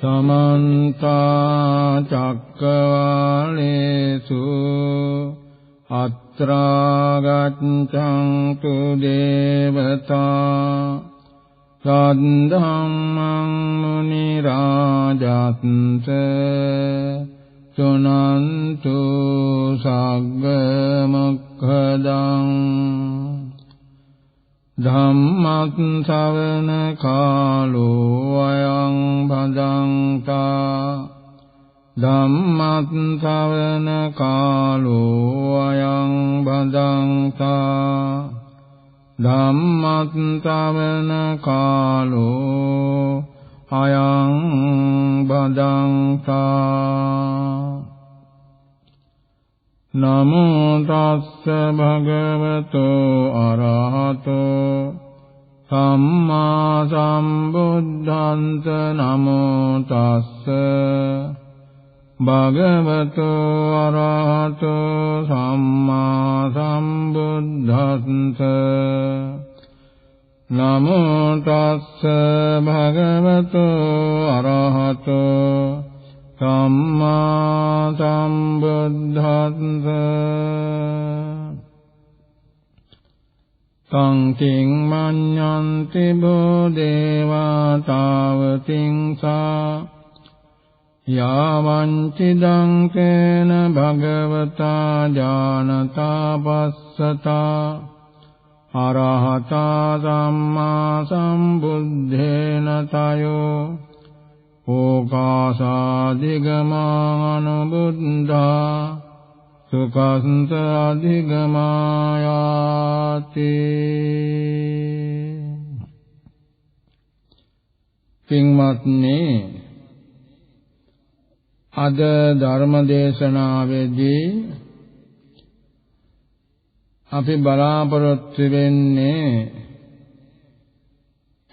समन्त चक्रवालेषु अत्रा गच्छन्तु देवता सद्धम्मं मुनिराजन्स शृण्वन्तु सग्गमुक्खदं धम्मश्रवण कालो अयं भदन्ता धम्मश्रवण कालो अयं भदन्ता धम्मश्रवण कालो अयं भदन्ता नमो तस्स भगवतो अरहतो सम्मा सम्बुद्धस्स नमो तस्स भगवतो अरहतो सम्मा सम्बुद्धस्स नमो तस्स भगवतो अरहतो सम्मा सम्बुद्धस्स तं किं मन्यन्ति भूदेवा तावतिंसा यावञ्चिदं तेन भगवता जानता पश्यता अरहता सम्मा सम्बुद्धेन तयो ओकाशाधिगमानुबुद्धा सुखंस अधिगमायाति පින්වත්නි අද ධර්ම දේශනාවේදී අපි බලාපොරොත්තු වෙන්නේ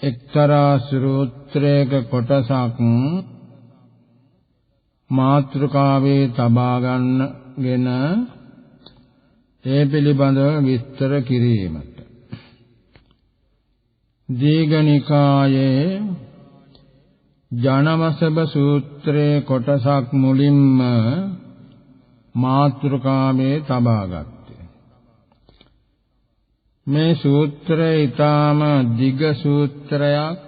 එක්තරා සූත්‍රයක කොටසක් මාතෘකාවේ තබා ගන්නගෙන ඒ පිළිබඳව විස්තර කිරීමට දීඝනිකායේ ජනවසබ සූත්‍රයේ කොටසක් මුලින්ම මාතෘකාවේ තබා ගත්තේ. මේ සූත්‍රය ඊටාම දිග සූත්‍රයක්.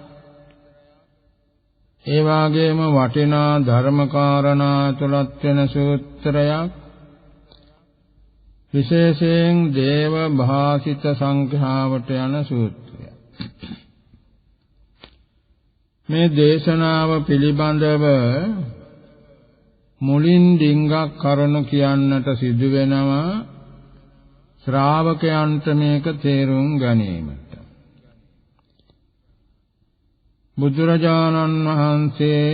ඒ වගේම වටිනා ධර්මකාරණා තුලත් වෙන සූත්‍රයක්. විශේෂයෙන් දේව භාසිත සංඛ්‍යාවට යන සූත්‍රයක්. මේ දේශනාව පිළිබඳව මුලින් ඩිංගක් කරුණු කියන්නට සිදු වෙනවා ශ්‍රාවකයන්ට මේක තේරුම් ගැනීමට. බුදුරජාණන් වහන්සේ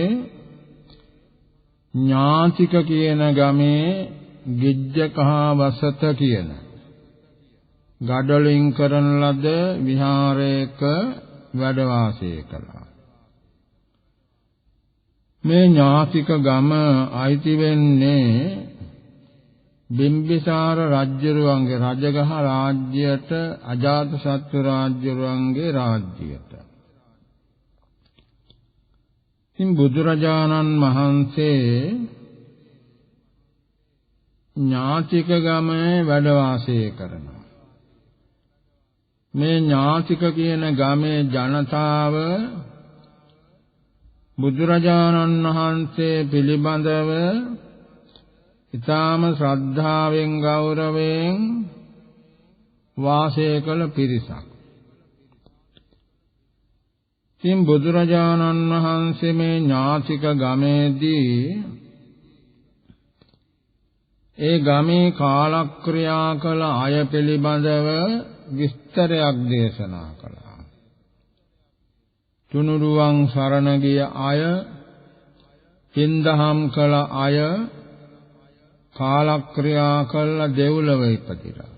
ඥාතික කියන ගමේ ගිජ්ජකහ වසත කියන ගඩොලින් කරන ලද විහාරයක වැඩ වාසය කළා. මේ ඥාතික ගම අයිති වෙන්නේ බිම්බිසාර රජුරුවන්ගේ රජගහ රාජ්‍යයට අජාතසත්තු රජුරුවන්ගේ රාජ්‍යයට. ඉතින් බුදුරජාණන් වහන්සේ ඥාතික ගමේ වැඩ වාසය කරනවා. මේ ඥාතික කියන ගමේ ජනතාව බුදුරජාණන් වහන්සේ පිළිබඳව ඊටාම ශ්‍රද්ධාවෙන් ගෞරවයෙන් වාසය කළ පිරිසක්. ඉතින් බුදුරජාණන් වහන්සේ මේ ඥාතික ගමේදී ඒ ගමේ කාලක්‍රියා කළ අය පිළිබඳව විස්තරයක් දේශනා කළා. තුනුරුවන් සරණ ගිය අය, පින්දහම් කළ අය, කාලක්‍රියා කළ දෙව්ලොව ඉපදිලා.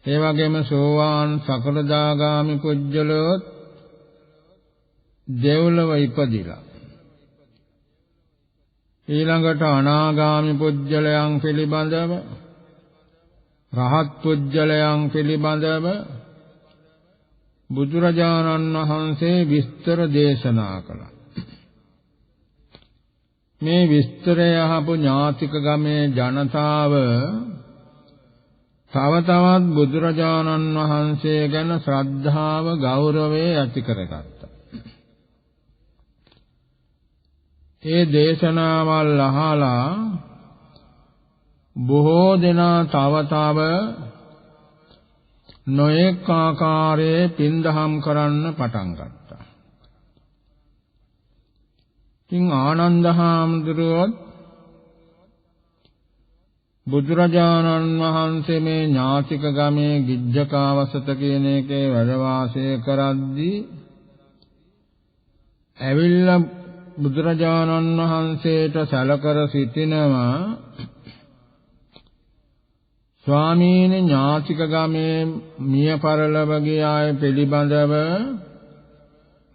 ඒ වගේම සෝවාන් සකලදාගාමි පුජ්‍යලොත් දෙව්ලොව ඉපදිලා. ඊළඟට අනාගාමි පුජ්‍යලයන් පිළිබඳව, රහත් පුජ්‍යලයන් පිළිබඳව බුදුරජාණන් වහන්සේ විස්තර දේශනා කළා. මේ විස්තරය අහපු ඥාතික ගමේ ජනතාව තව තවත් බුදුරජාණන් වහන්සේ ගැන ශ්‍රද්ධාව ගෞරවය ඇති කරගත්තා. ඒ දේශනාවල් අහලා බොහෝ දෙනා තව නොඑක ආකාරයේ පින්දහම් කරන්න පටන් ගත්තා. ඉතින් ආනන්ද හාමුදුරුවෝ බුදුරජාණන් වහන්සේ මේ ඥාතික ගමේ ගිජ්ජකාවසත කියන එකේ වැඩ වාසය කරද්දී ඇවිල්ලා බුදුරජාණන් වහන්සේට සැලකර සිටිනවා ස්වාමීනි ඥාතික ගමේ මිය පරලොව ගිය අය පිළිබඳව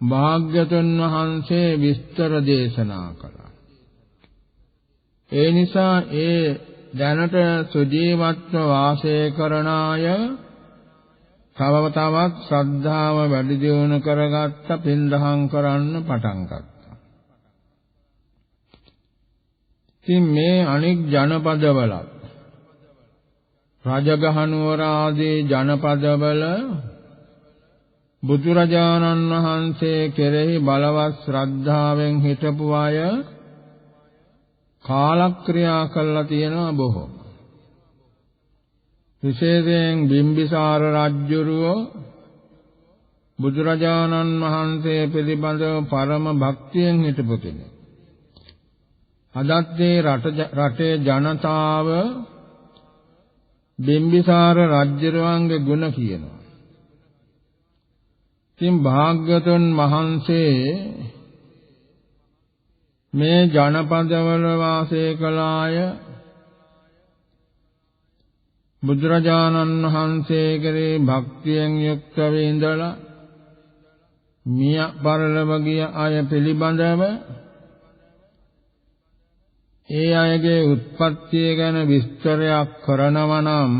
භාග්‍යවතුන් වහන්සේ විස්තර දේශනා කළා. ඒ නිසා ඒ දැනට සුජීවත්ව වාසය කරන අය තව තවත් ශ්‍රද්ධාව වැඩි දියුණු කරගත්ත පින්දහම් කරන්න පටන් ගත්තා. ඉතින් මේ අනෙක් ජනපදවලත් රජගහනුවර ආදී ජනපදවල බුදුරජාණන් වහන්සේ කෙරෙහි බලවත් ශ්‍රද්ධාවෙන් හිටපු අය කාලක්‍රියා කළා තියෙනවා බොහෝ. විශේෂයෙන් බිම්බිසාර රජුරෝ බුදුරජාණන් වහන්සේ පිළිබඳව පරම භක්තියෙන් හිටපු කෙනෙක්. අදත් මේ රටේ ජනතාව බිම්බිසාර රජුරවන්ගේ ගුණ කියනවා. ඉතින් භාග්‍යවතුන් වහන්සේ මේ ජනපදවල වාසය කළ අය බුදුරජාණන් වහන්සේ කෙරෙහි භක්තියෙන් යුක්තව ඉඳලා මිය පරලොව ගිය අය පිළිබඳව ඒ අයගේ උත්පත්තිය ගැන විස්තරයක් කරනවා නම්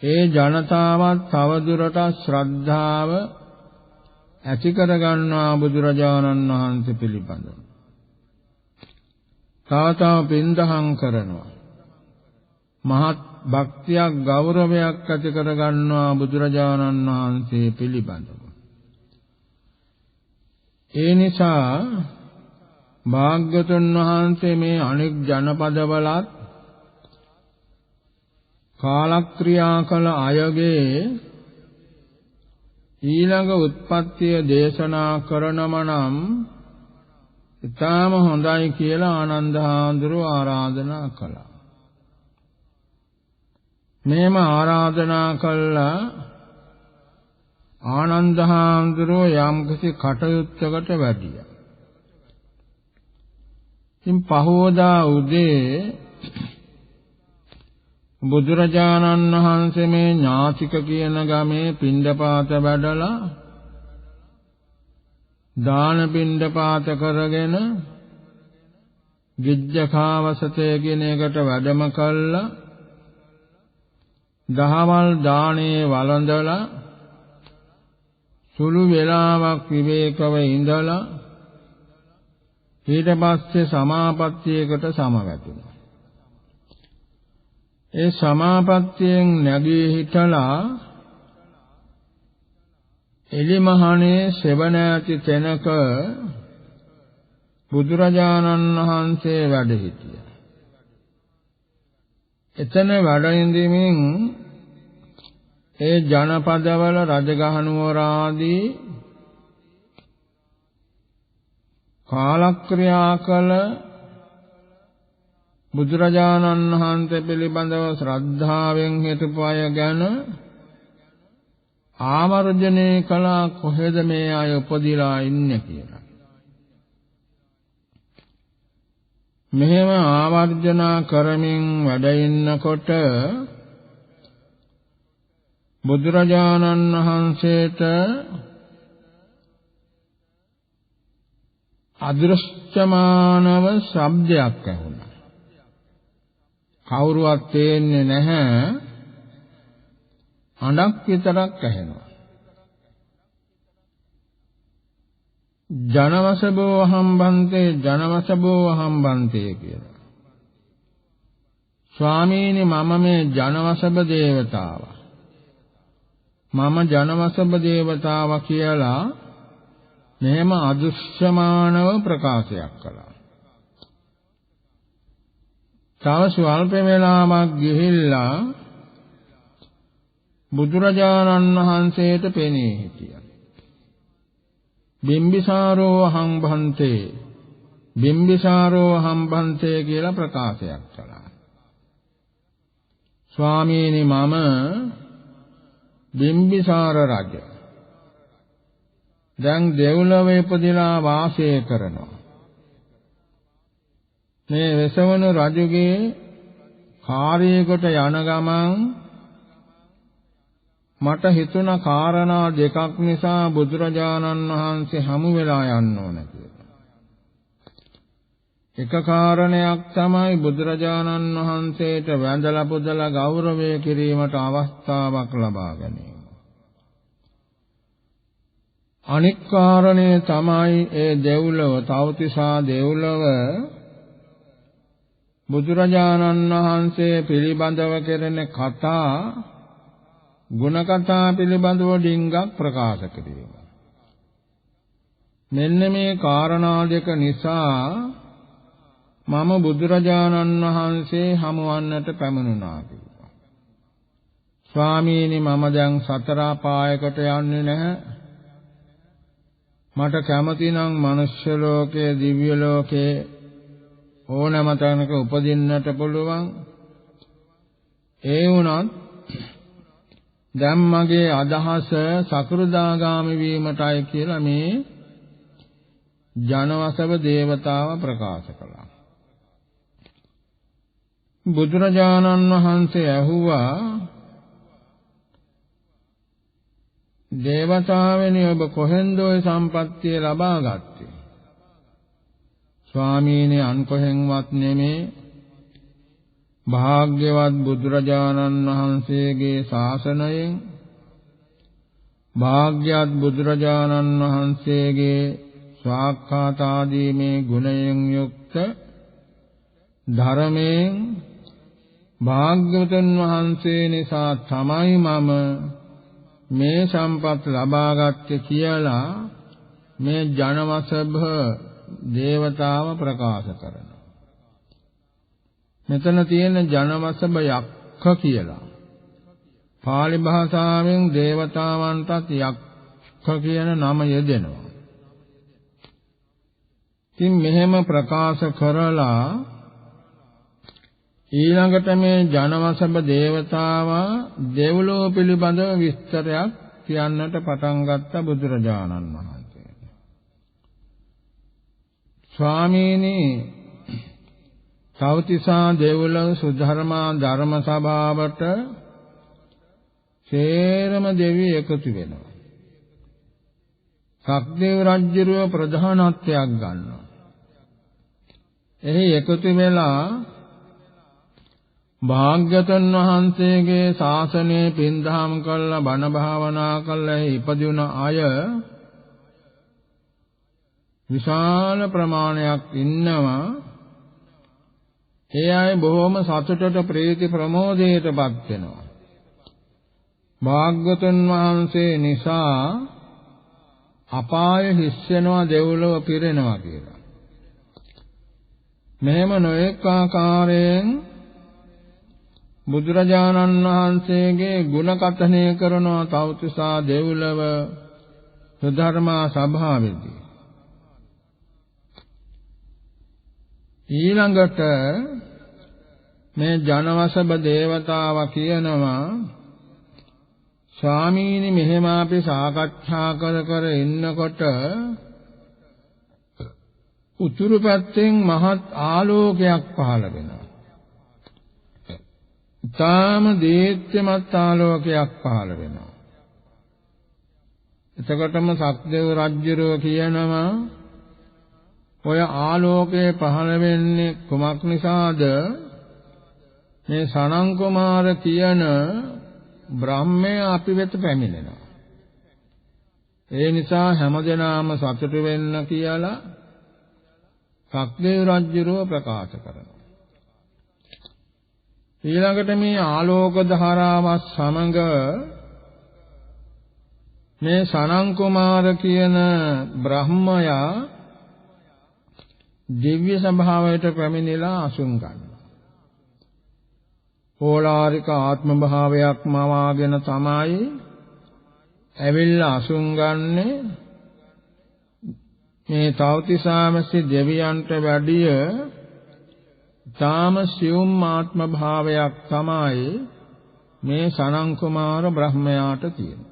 ඒ ජනතාවත් තවදුරටත් ශ්‍රද්ධාව ඇති කර ගන්නවා බුදුරජාණන් වහන්සේ පිළිබඳව. තව පින්දහම් කරනවා. මහත් භක්තියක් ගෞරවයක් ඇති කර ගන්නවා බුදුරජාණන් වහන්සේ පිළිබඳව. ඒ නිසා භාග්‍යවතුන් වහන්සේ මේ අනෙක් ජනපදවලත් කාලක්‍රියා කළ අයගේ ඊළඟ උත්පත්තිය දේශනා කරනම නම් ඊටාම හොඳයි කියලා ආනන්ද හාමුදුරුවෝ ආරාධනා කළා. මේම ආරාධනා කළා ආනන්ද හාමුදුරුවෝ යම්කිසි කටයුත්තකට වැඩියා. ඉතින් පහවදා උදේ බුදුරජාණන් වහන්සේ මේ ඥාතික කියන ගමේ පිණ්ඩපාත වැඩලා දාන පිණ්ඩපාත කරගෙන ගිජ්ජකාවසතේ කියන එකට වැඩම කළා. දහවල් දානේ වළඳලා සුළු වේලාවක් විවේකව ඉඳලා ඊට පස්සේ සමාපත්තියකට සමවැදුණා. ඒ සමාපත්තියෙන් නැගී හිටලා එලිමහනේ සෙවණ ඇති තැනක බුදුරජාණන් වහන්සේ වැඩ සිටියා. එතන වැඩ ඉඳිමින් ඒ ජනපදවල රජගහනුවර ආදී කාලක්‍රියා කළ බුදුරජාණන් වහන්සේ පිළිබඳව ශ්‍රද්ධාවෙන් හිටපු අය ගැන ආවර්ජනය කළා කොහෙද මේ අය උපදිලා ඉන්නේ කියලා. මෙහෙම ආවර්ජනා කරමින් වැඩ ඉන්නකොට බුදුරජාණන් වහන්සේට අදෘශ්‍යමානව ශබ්දයක් ඇහුණා. කවුරුවත් තේන්නේ නැහැ. හඬක් විතරක් ඇහෙනවා. ජනවසබෝ හම්බන්තේ ජනවසබෝ හම්බන්තේ කියලා. ස්වාමීනි මම මේ ජනවසබ දේවතාව. මම ජනවසබ දේවතාව කියලා මෙහෙම අදෘශ්‍යමානව ප්‍රකාශයක් කළා. තව ස්වල්ප වේලාවක් ගිහිල්ලා බුදුරජාණන් වහන්සේට පෙනී හිටියා. බිම්බිසාරෝ හම්බන්තේ බිම්බිසාරෝ හම්බන්තේ කියලා ප්‍රකාශයක් කළා. ස්වාමීනි මම බිම්බිසාර රජ. දැන් දෙව්ලොවේ ඉපදිලා වාසය කරනවා. මේ වෙසවණු රජුගේ කාර්යයකට යන ගමන් මට හිතුණ කාරණා දෙකක් නිසා බුදුරජාණන් වහන්සේ හමු වෙලා යන්න ඕන කියලා. එක කාරණයක් තමයි බුදුරජාණන් වහන්සේට වැඳලා පුදලා ගෞරවය කිරීමට අවස්ථාවක් ලබා ගැනීම. අනික් කාරණය තමයි ඒ දෙව්ලොව තවතිසා දෙව්ලොව බුදුරජාණන් වහන්සේ පිළිබඳව කෙරෙන කතා ගුණ කතා පිළිබඳව ඩිංගක් ප්‍රකාශ කිරීම. මෙන්න මේ කාරණා දෙක නිසා මම බුදුරජාණන් වහන්සේ හමුවන්නට පැමිණුණා කිව්වා. ස්වාමීනි මම දැන් සතර පායකට යන්නේ නැහැ. මට කැමති නම් මනුෂ්‍ය ලෝකයේ දිව්‍ය ලෝකයේ ඕනෑම තැනක උපදින්නට පුළුවන්. ඒ වුණත් දැන් මගේ අදහස සකෘදාගාමි වීමටයි කියලා මේ ජනවසබ දේවතාව ප්‍රකාශ කළා. බුදුරජාණන් වහන්සේ ඇහුවා දේවතාවෙනි ඔබ කොහෙන්ද ඔය සම්පත්තිය ලබා ගත්තේ? ස්වාමීනි අන් කොහෙන්වත් නෙමේ භාග්‍යවත් බුදුරජාණන් වහන්සේගේ ශාසනයෙන් භාග්‍යවත් බුදුරජාණන් වහන්සේගේ ස්වාක්ඛාත ආදී මේ ගුණයෙන් යුක්ත ධර්මයෙන් භාග්‍යවතුන් වහන්සේ නිසා තමයි මම මේ සම්පත් ලබාගත්තේ කියලා මේ ජනවසභ දේවතාව ප්‍රකාශ කරනවා. මෙතන තියෙන ජනවසභ යක්ඛ කියලා. පාලි භාෂාවෙන් දේවතාවන්ටත් යක්ඛ කියන නම යෙදෙනවා. ඉතින් මෙහෙම ප්‍රකාශ කරලා ඊළඟට මේ ජනවසභ දේවතාව දෙව්ලොව පිළිබඳව විස්තරයක් කියන්නට පටන් ගත්ත බුදුරජාණන් වහන්සේ. ස්වාමීනි තවතිසා දෙව්ලොව සුධර්මා ධර්ම සභාවට සේරම දෙවියෝ එකතු වෙනවා. සක්දේව රජුගේ ප්‍රධානත්වයක් ගන්නවා. එහි එකතු වෙලා භාග්‍යවතුන් වහන්සේගේ ශාසනය පින්දහම් කළා බණ භාවනා කළා ඉපදුන අය විශාල ප්‍රමාණයක් ඉන්නවා. ඒ අය බොහොම සතුටට ප්‍රීති ප්‍රමෝදයටපත් වෙනවා. භාග්‍යවතුන් වහන්සේ නිසා අපාය හිස් වෙනවා දෙව්ලොව පිරෙනවා කියලා. මෙහෙම නොඑක ආකාරයෙන් බුදුරජාණන් වහන්සේගේ ගුණ කථනය කරනවා තවතිසා දෙව්ලොව සුධර්මා සභාවේදී. ඊළඟට මේ ජනවසභ දේවතාව කියනවා ස්වාමීනි මෙහෙම අපි සාකච්ඡා කර ඉන්නකොට උතුරු පැත්තෙන් මහත් ආලෝකයක් පහළ වෙනවා. ඊටාම දීප්තිමත් ආලෝකයක් පහළ වෙනවා. එතකොටම සක්දේව රජුරෝ කියනවා ඔය ආලෝකය පහළ වෙන්නේ කුමක් නිසාද? මේ සනං කුමාර කියන බ්‍රහ්මයා අපි වෙත පැමිණෙනවා. ඒ නිසා හැමදෙනාම සතුටු වෙන්න කියලා සක්දේව රජුරෝ ප්‍රකාශ කරනවා. ඊළඟට මේ ආලෝක ධාරාවත් සමග මේ සනන් කුමාර කියන බ්‍රහ්මයා දිව්‍ය සභාවයට පැමිණිලා අසුන් ගන්නවා. ඕලාරික ආත්ම භාවයක් මවාගෙන තමයි ඇවිල්ලා අසුන් ගන්නේ. මේ තවතිසාමසි දෙවියන්ට වැඩිය තාම සියුම් ආත්ම භාවයක් තමයි මේ සනන් කුමාර බ්‍රහ්මයාට තියෙන්නේ.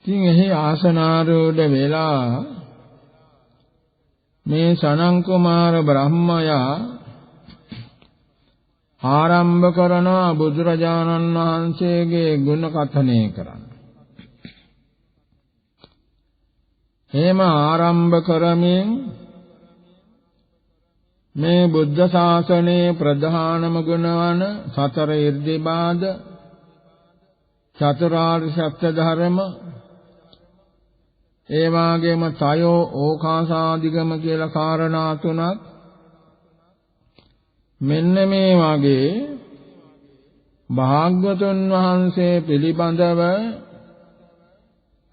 ඉතින් එහි ආසනාරූඪ වෙලා මේ සනන් කුමාර බ්‍රහ්මයා ආරම්භ කරන බුදුරජාණන් වහන්සේගේ ගුණ කථනය කරන්න. එහෙම ආරම්භ කරමින් මේ බුද්ධ ශාසනයේ ප්‍රධානම ගුණ වන සතර ඉර්ධිපාද චතුරාර්ය සත්‍ය ධර්ම ඒ වගේම තයෝ ඕකාසාදිගම කියලා කාරණා තුනක් මෙන්න මේ වගේ භාග්‍යවතුන් වහන්සේ පිළිබඳව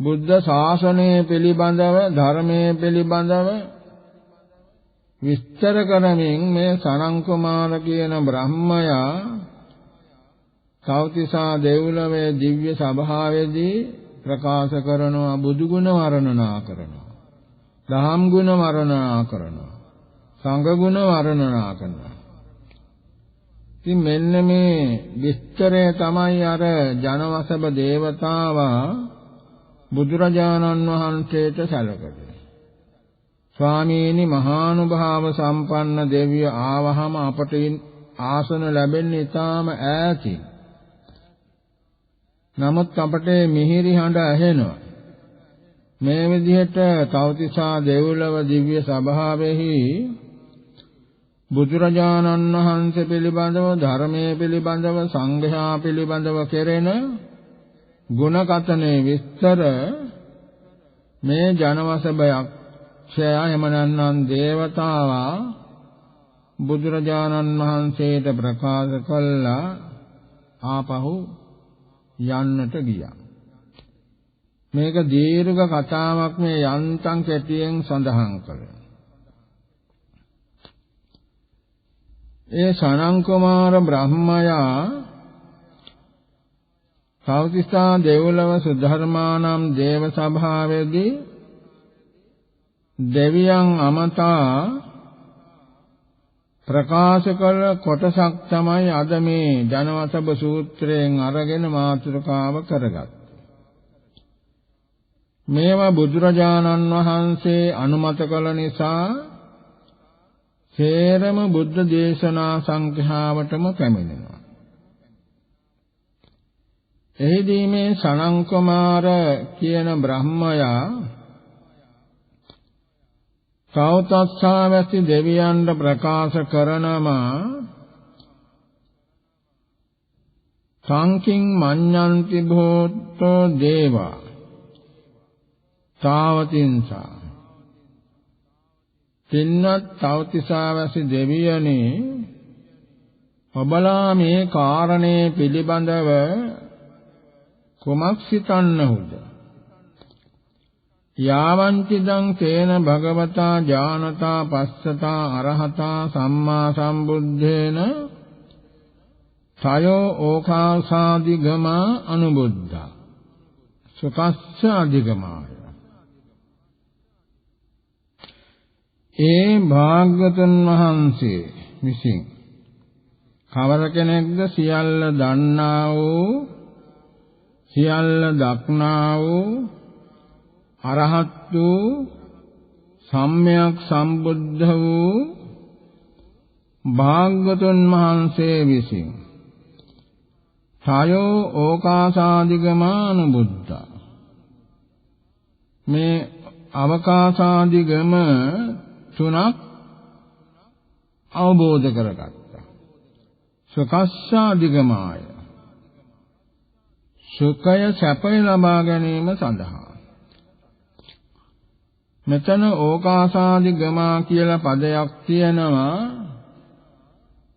බුද්ධ ශාසනය පිළිබඳව ධර්මයේ පිළිබඳව විස්තර කරමින් මේ සනන් කුමාර කියන බ්‍රහ්මයා තවතිසා දෙව්ලොවේ දිව්‍ය සභාවේදී ප්‍රකාශ කරනවා බුදු ගුණ වර්ණනා කරනවා දහම් ගුණ වර්ණනා කරනවා සංඝ ගුණ වර්ණනා කරනවා. ඉතින් මෙන්න මේ විස්තරය තමයි අර ජනවසබ දේවතාවා බුදුරජාණන් වහන්සේට සැලකන්නේ. ස්වාමීනි මහානුභාව සම්පන්න දෙවිය ආවහම අපට ආසන ලැබෙන්නේ ඊටාම ඈතින්. නමුත් අපට මිහිරි හඬ ඇහෙනවා. මේ විදිහට තවතිසා දෙව්ලොව දිව්‍ය සභාවෙහි බුදුරජාණන් වහන්සේ පිළිබඳව ධර්මයේ පිළිබඳව සංඝයා පිළිබඳව කෙරෙන ගුණ කථනයේ විස්තර මේ ජනවසබයක් ඡයා එමනන්නම් දේවතාවා බුදුරජාණන් වහන්සේට ප්‍රකාශ කළා ආපහු යන්නට ගියා. මේක දීර්ඝ කතාවක් මේ යන්තම් කෙටියෙන් සඳහන් කළා. ඒ සනන් කුමාර බ්‍රහ්මයා තවතිසා දෙව්ලොව සුධර්මානම් දේව සභාවේදී දෙවියන් අමතා ප්‍රකාශ කළ කොටසක් තමයි අද මේ ජනවසබ සූත්‍රයෙන් අරගෙන මාතෘකාව කරගත්තේ. මේවා බුදුරජාණන් වහන්සේ අනුමත කළ නිසා සේරම බුද්ධ දේශනා සංඛ්‍යාවටම පැමිණෙනවා. එහිදී මේ සනන් කුමාර කියන බ්‍රහ්මයා කෞතස්සාවැසි දෙවියන්ට ප්‍රකාශ කරනවා සංකින් මඤ්ඤන්ති භූතෝ දේවා තාවතින්සා තින්නත් තවතිසාවැසි දෙවියනේ ඔබලා මේ කාරණේ පිළිබඳව කුමක් සිතන්නහුද? යාවංචිදං තේන භගවතා ඥානතා පස්සතා අරහතා සම්මා සම්බුද්ධේන තයෝ ඕකාසාදිගමා අනුබුද්ධා සුකස්ස අධිගමාය. ඒ භාග්‍යවතුන් වහන්සේ විසින් කවර කෙනෙක්ද සියල්ල දන්නා වූ සියල්ල දක්නා වූ අරහත් වූ සම්්‍යක් සම්බුද්ධ වූ භාග්‍යවතුන් වහන්සේ විසින් තයෝ ඕකාසාදිගමානුබුද්ධා මේ අවකාශාදිගම තුනක් අවබෝධ කරගත්තා. සකස්සාදිගමාය සුඛය සැපය ලබා ගැනීම සඳහා. මෙතන ඕකාසාදිගමා කියලා පදයක් තියෙනවා.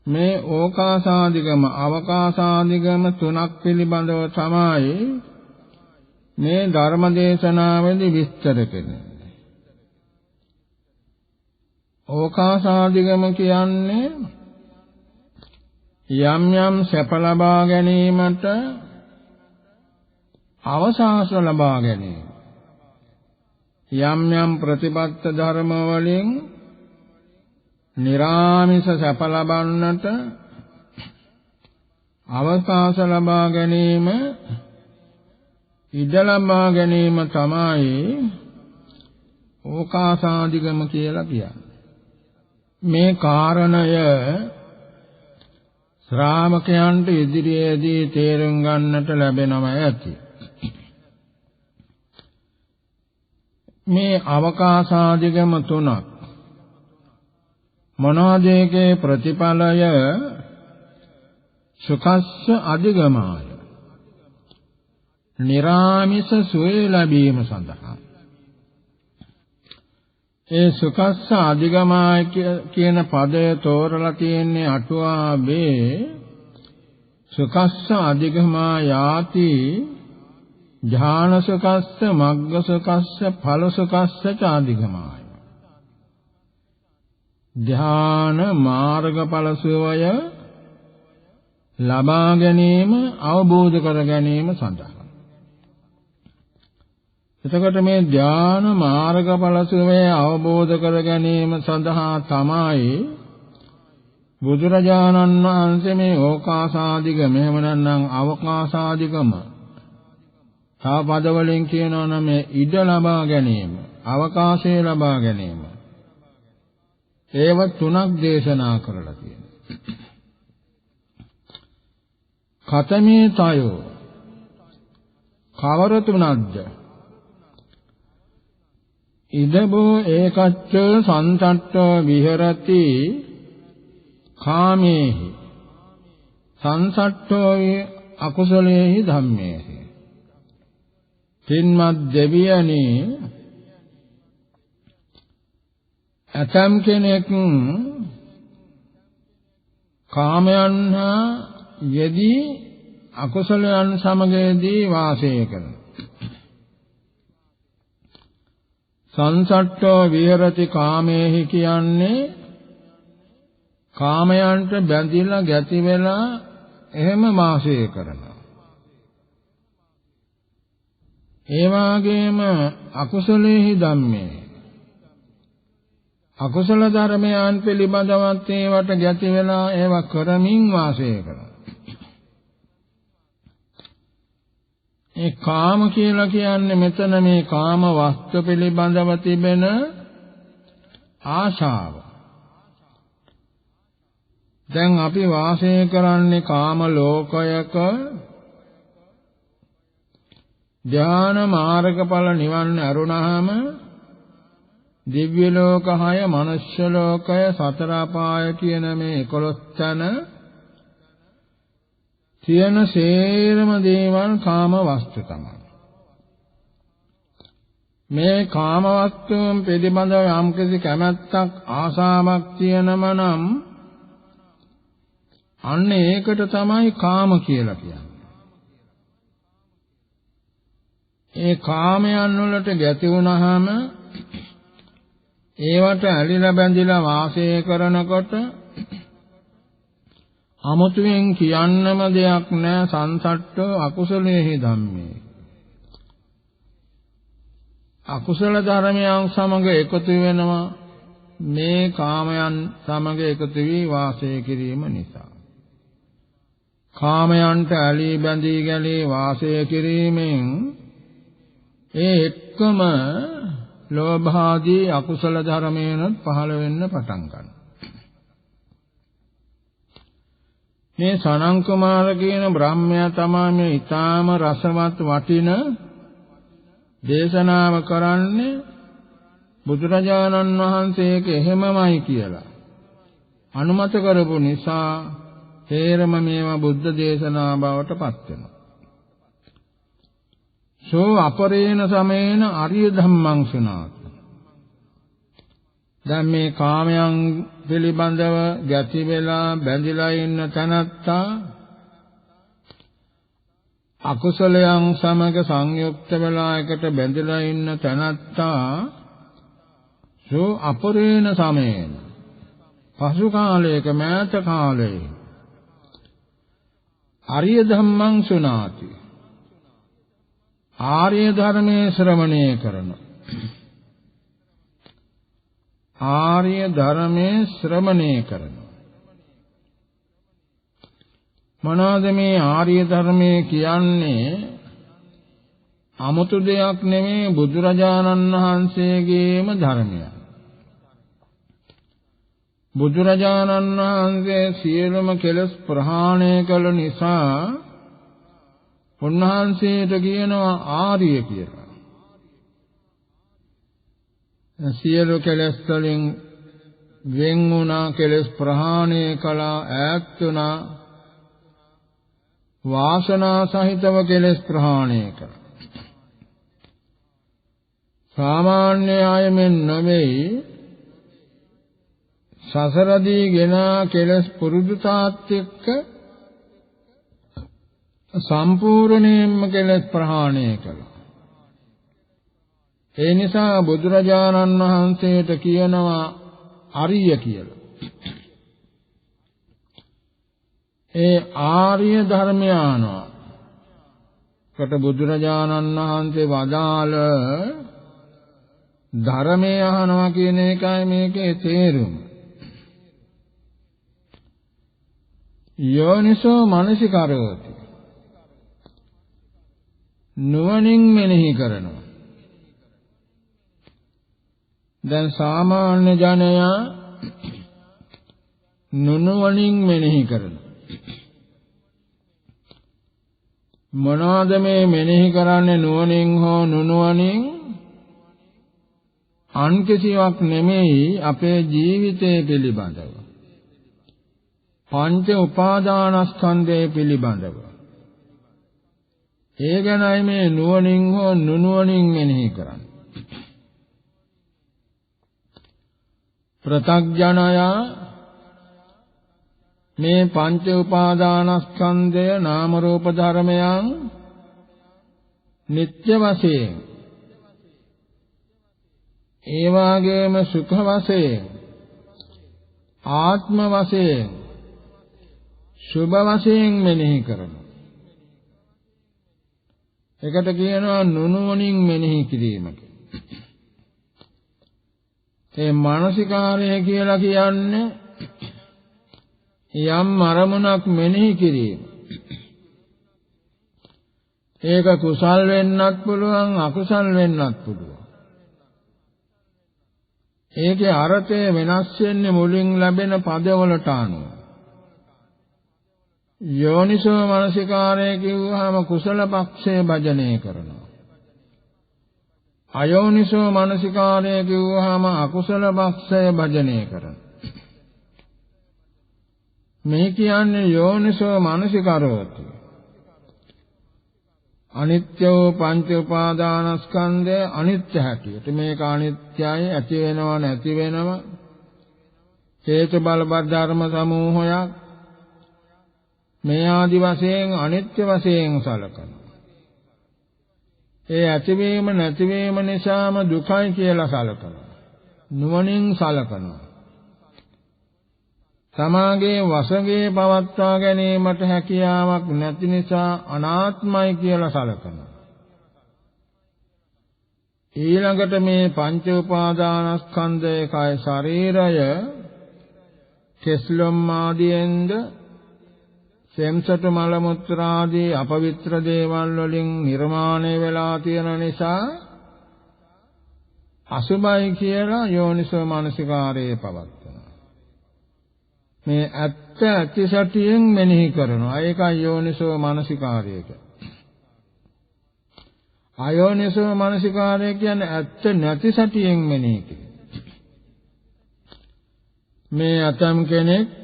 මේ ඕකාසාදිගම අවකාසාදිගම තුනක් පිළිබඳව තමයි මේ ධර්ම දේශනාවේදී විස්තර කෙරෙන්නේ. ඕකාසාදිගම කියන්නේ යම් යම් සැප ලබා ගැනීමට අවකාශ ලබා ගැනීම. යම් යම් ප්‍රතිපත්ත ධර්ම වලින් නිරාමිස සැප ලබන්නට අවකාශ ලබා ගැනීම ඉඩ ලබා ගැනීම තමයි ඕකාසාදිගම කියලා කියන්නේ. මේ කාරණය ශ්‍රාවකයන්ට ඉදිරියේදී තේරුම් ගන්නට ලැබෙනවා ඇති. මේ අවකාශාදිගම තුනක් මොනවාද ඒකේ ප්‍රතිඵලය? සුඛස්ස අධිගමාය, නිරාමිස සුවේ ලැබීම සඳහා. ඒ සුඛස්ස අධිගමාය කියන පදය තෝරලා තියෙන්නේ අටුවාවේ සුඛස්ස අධිගමා යාති ඥාන සුඛස්ස මග්ග සුඛස්ස ඵල සුඛස්ස චාදිගමාය. ධ්‍යාන මාර්ගඵල සුවය ලබා ගැනීම අවබෝධ කර ගැනීම සඳහා. එතකොට මේ ධ්‍යාන මාර්ගඵල සුවය අවබෝධ කර ගැනීම සඳහා තමයි බුදුරජාණන් වහන්සේ මේ ඕකාසාදිගම එහෙම නැත්නම් අවකාශාදිගම තව පද වලින් කියනවා නම් මේ ඉඩ ලබා ගැනීම, අවකාශය ලබා ගැනීම. ඒව තුනක් දේශනා කරලා තියෙනවා. කතමේ තයෝ කවර තුනක්ද? ඉදබෝ ඒකච්ච සංසට්ඨෝ විහෙරති කාමේහි සංසට්ඨෝ අකුසලේහි ධම්මේහි. තින්මත් දෙවියනි, ඇතම් කෙනෙක් කාමයන් හා යෙදී අකුසලයන් සමගදී වාසය කරන. සංසට්ඨෝ විහෙරති කාමේහි කියන්නේ කාමයන්ට බැඳිලා ගැති වෙලා එහෙම වාසය කරනවා. ඒ වගේම අකුසලේහි ධම්මේ, අකුසල ධර්මයන් පිළිබඳවත් ඒවට ගැති වෙලා ඒවා කරමින් වාසය කරනවා. ඒ කාම කියලා කියන්නේ මෙතන මේ කාම වස්තු පිළිබඳව තිබෙන ආශාව. දැන් අපි වාසය කරන්නේ කාම ලෝකයක. ධ්‍යාන මාර්ගඵල නිවන් අරුණාම දිව්‍ය ලෝක 6, මනුෂ්‍ය ලෝකය, සතර අපාය කියන මේ 11 තැන තියෙන සේරම දේවල් කාම වස්තු තමයි. මේ කාම වස්තුන් පිළිබඳව යම්කිසි කැමැත්තක්, ආසාවක් තියෙනම නම් අන්න ඒකට තමයි කාම කියලා කියන්නේ. ඒ කාමයන් වලට ගැති වුණාම ඒවට ඇලිලා බැඳිලා වාසය කරනකොට අමුතුවෙන් කියන්නම දෙයක් නැහැ. සංසට්ඨෝ අකුසලේහි ධම්මේ, අකුසල ධර්මයන් සමග එකතු වෙනවා මේ කාමයන් සමග එකතු වී වාසය කිරීම නිසා. කාමයන්ට ඇලී බැඳී ගැලී වාසය කිරීමෙන් ඒ එක්කම ලෝභ ආදී අකුසල ධර්මයන් පහළ වෙන්න පටන් ගන්නවා. මේ සනං කුමාර කියන බ්‍රාහ්මයා තමයි මේ ඊටාම රසවත් වටින දේශනාව කරන්නේ. බුදුරජාණන් වහන්සේක එහෙමමයි කියලා අනුමත කරපු නිසා තේරම මේවා බුද්ධ දේශනා බවට පත් වෙනවා. සෝ අපරේණ සමේන අරිය ධම්මං සුනාති. දැන් මේ කාමයන් පිළිබඳව ගැති වෙලා බැඳිලා ඉන්න තැනැත්තා අකුසලයන් සමග සංයුක්ත වෙලා එකට බැඳිලා ඉන්න තැනැත්තා සෝ අපරේණ සමේන පසු කාලයක මෑත කාලයේ අරිය ධම්මං සුනාති ආර්ය ධර්මයේ ශ්‍රවණය කරන ආර්ය ධර්මයේ ශ්‍රවණය කරන මොනවාද මේ ආර්ය ධර්මයේ කියන්නේ? 아무තු දෙයක් නෙමේ බුදුරජාණන් වහන්සේගේම ධර්මයක්. බුදුරජාණන් වහන්සේ සියලුම කෙලෙස් ප්‍රහාණය කළ නිසා උන්වහන්සේට කියනවා ආර්ය කියලා. සියලු කෙලෙස් වලින් වෙන් වුණා, කෙලෙස් ප්‍රහාණය කළා, ඈත් වුණා, වාසනා සහිතව කෙලෙස් ප්‍රහාණය කළා. සාමාන්‍ය අයමෙන් නෙවෙයි සසරදී ගෙන කෙලෙස් පුරුදු තාත් එක්ක සම්පූර්ණයෙන්ම කෙලෙස් ප්‍රහාණය කළා. ඒ නිසා බුදුරජාණන් වහන්සේට කියනවා අරිය කියලා. ඒ ආර්ය ධර්මයානවා කට බුදුරජාණන් වහන්සේ වදාළ ධර්මය අහනවා කියන එකයි මේකේ තේරුම. යෝනිසෝ මනසිකරෝති නුවණින් මෙනෙහි කරනවා. දැන් සාමාන්‍ය ජනයා නුනුවණින් මෙනෙහි කරනවා. මොනවාද මේ මෙනෙහි කරන්නේ? නුවණින් හෝ නුනුවණින් අන් කිසිවක් නෙමෙයි අපේ ජීවිතය පිළිබඳව, පංච උපාදානස්කන්ධය පිළිබඳව. ඒ ගැනයි මේ නුවණින් හෝ නුනුවණින් මෙනෙහි කරන්නේ. ප්‍රත්‍යඥයා මේ පංච උපාදානස්කන්ධය නාම රූප ධර්මයන් නිත්‍ය වශයෙන්, ඒ වාගේම සුඛ වශයෙන්, ආත්ම වශයෙන්, සුභ වශයෙන් මෙනෙහි කරනවා. එකට කියනවා නුනුවණින් මෙනෙහි කිරීම. ඒ මානසිකාරය කියලා කියන්නේ යම් අරමුණක් මෙනෙහි කිරීම. ඒක කුසල් වෙන්නත් පුළුවන්, අකුසල් වෙන්නත් පුළුවන්. ඒකේ අර්ථය වෙනස් වෙන්නේ මුලින් ලැබෙන පදවලට අනුව. යෝනිසෝ මනසිකාරය කිව්වහම කුසල පක්ෂයේ භජනය කරනවා. අයෝනිසෝ මනසිකාරය කිව්වහම අකුසල පක්ෂයේ භජනය කරනවා. මේ කියන්නේ යෝනිසෝ මනසිකරෝති. අනිත්‍යෝ පංච උපාදානස්කන්ධය අනිත්‍ය හැටියට මේක අනිත්‍යයි, ඇති වෙනව නැති වෙනව, හේතු බලපත් ධර්ම සමූහයක්, මේ ආදි වශයෙන් අනිත්‍ය වශයෙන් සලකනවා. ඒ ඇතිවීම නැතිවීම නිසාම දුකයි කියලා සලකනවා. නුවණින් සලකනවා. තමාගේ වශයේ පවත්වා ගැනීමට හැකියාවක් නැති නිසා අනාත්මයි කියලා සලකනවා. ඊළඟට මේ පංච උපාදානස්කන්ධය කය ශරීරය කෙස්ලොම් ආදීෙන්ද සෙම්සතු මල මුත්‍රාදී අපවිත්‍ර දේවල් වලින් නිර්මාණය වෙලා තියෙන නිසා අසුභයි කියලා යෝනිසෝ මනසිකාරයේ පවත්වනවා. මේ ඇත්ත ඇතිසටියෙන් මෙනෙහි කරනවා. ඒකයි යෝනිසෝ මනසිකාරය කියන්නේ. අයෝනිසෝ මනසිකාරය කියන්නේ ඇත්ත නැති සටියෙන් මෙනෙහි කිරීම. මේ අතම් කෙනෙක්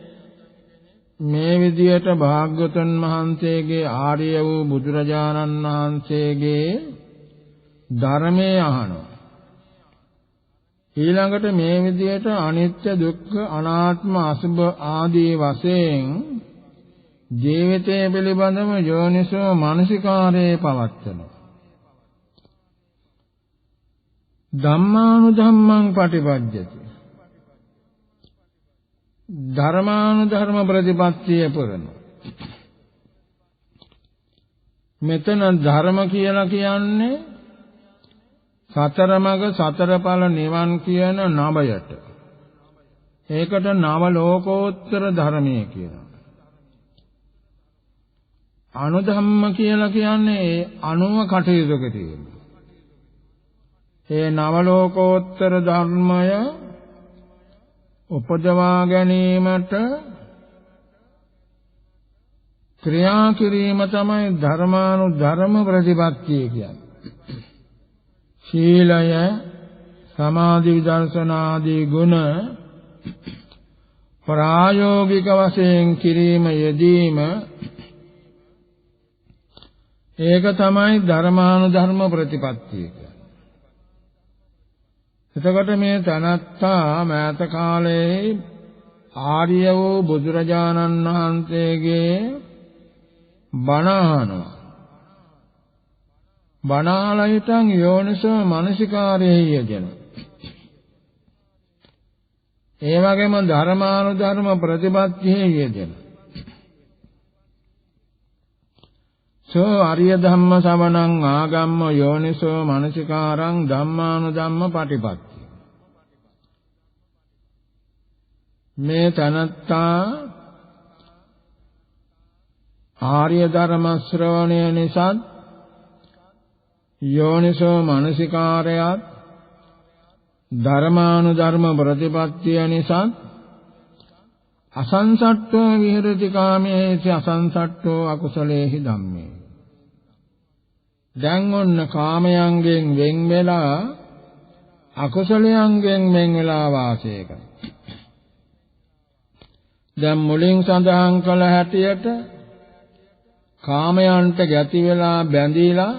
මේ විදියට භාග්‍යවතුන් වහන්සේගේ ආර්ය වූ බුදුරජාණන් වහන්සේගේ ධර්මයේ අහනවා. ඊළඟට මේ විදිහට අනිත්‍ය දුක්ඛ අනාත්ම අසුභ ආදී වශයෙන් ජීවිතය පිළිබඳව යෝනිසෝ මනසිකාරයේ පවත්වනවා. ධම්මානුධම්මං පටිපජ්ජති. ධර්මානුධර්ම ප්‍රතිපත්තිය පුරනවා. මෙතන ධර්ම කියලා කියන්නේ සතර මඟ සතර ඵල නිවන් කියන නවයට. ඒකට නව ලෝකෝත්තර ධර්මයේ කියනවා. අනුධම්ම කියලා කියන්නේ ඒ අනුව කටයුතු කිරීම. ඒ නව ලෝකෝත්තර ධර්මය උපදවා ගැනීමට ක්‍රියා කිරීම තමයි ධර්මානුධර්ම ප්‍රතිපත්තිය කියන්නේ. ශීලය, සමාධි, විදර්ශනා ආදී ගුණ ප්‍රායෝගික වශයෙන් කිරීම යෙදීම ඒක තමයි ධර්මානුධර්ම ප්‍රතිපත්තිය කියන්නේ. එතකොට මේ තනත්තා මෑත කාලයේ ආර්ය වූ බුදුරජාණන් වහන්සේගේ බණ අහනවා. බණ අහලා හිටන් යෝනිසෝ මනසිකාරයේ යෙදෙනවා. ඒ වගේම ධර්මානුධර්ම ප්‍රතිපත්තියේ යෙදෙනවා. සෝ ආර්ය ධම්ම ශ්‍රවණං ආගම්ම යෝනිසෝ මනසිකාරං ධම්මානුධම්ම පටිපත්ති. මේ තනත්තා ආර්ය ධර්ම ශ්‍රවණය නිසා යෝනිසෝ මනසිකාරයත් ධර්මානුධර්ම ප්‍රතිපත්තිය නිසා අසංසට්ඨෝ විහෙරති කාමේසි අසංසට්ඨෝ අකුසලේහි ධම්මේ. දැන් ඔන්න කාමයන්ගෙන් වෙන් වෙලා අකුසලයන්ගෙන් වෙන් වෙලා වාසය කරනවා. දැන් මුලින් සඳහන් කළ හැටියට කාමයන්ට ගැති වෙලා බැඳීලා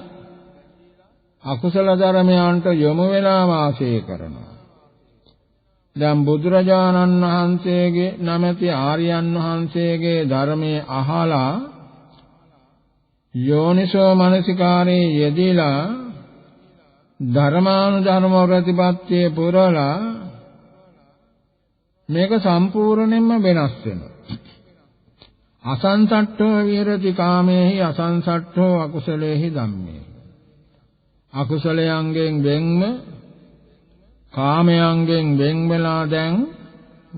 අකුසල ධර්මයන්ට යොමු වෙලා වාසය කරනවා. දැන් බුදුරජාණන් වහන්සේගේ නැමැති ආර්යයන් වහන්සේගේ ධර්මයේ අහලා යෝනිසෝ මනසිකාරේ යෙදিলা ධර්මානුධර්ම ප්‍රතිපත්තිය පුරලා මේක සම්පූර්ණයෙන්ම වෙනස් වෙනවා. අසංසට්ඨෝ විහෙරති කාමේහි අසංසට්ඨෝ අකුසලේහි ධම්මේ. අකුසලයන්ගෙන් වෙන්ම කාමයන්ගෙන් වෙන් වෙලා දැන්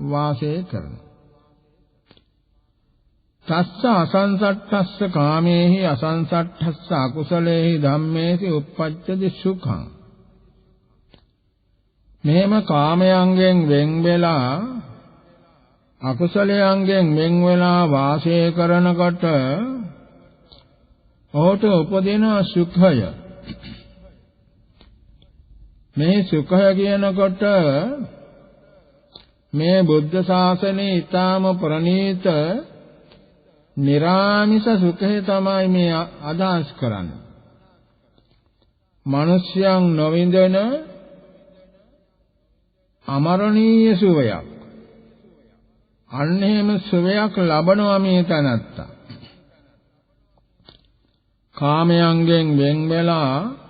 වාසය කරනවා. තස්ස අසංසට්ඨස්ස කාමේහි අසංසට්ඨස්ස අකුසලේහි ධම්මේසි uppajjati සුඛං. මෙහෙම කාමයන්ගෙන් වෙන් වෙලා අකුසලයන්ගෙන් වෙන් වෙලා වාසය කරනකොට ඔහුට උපදින සුඛය. මේ සුඛය කියනකොට මේ බුද්ධ ශාසනයේ ඊටාම ප්‍රණීත නිරාමිස සුඛය තමයි මේ අදහස් කරන්නේ. මිනිස්යන් නොවිඳන අමරණීය සුවයක්. අන්න එහෙම සුවයක් ලබනවා මේ තනත්තා. කාමයන්ගෙන් වෙන් වෙලා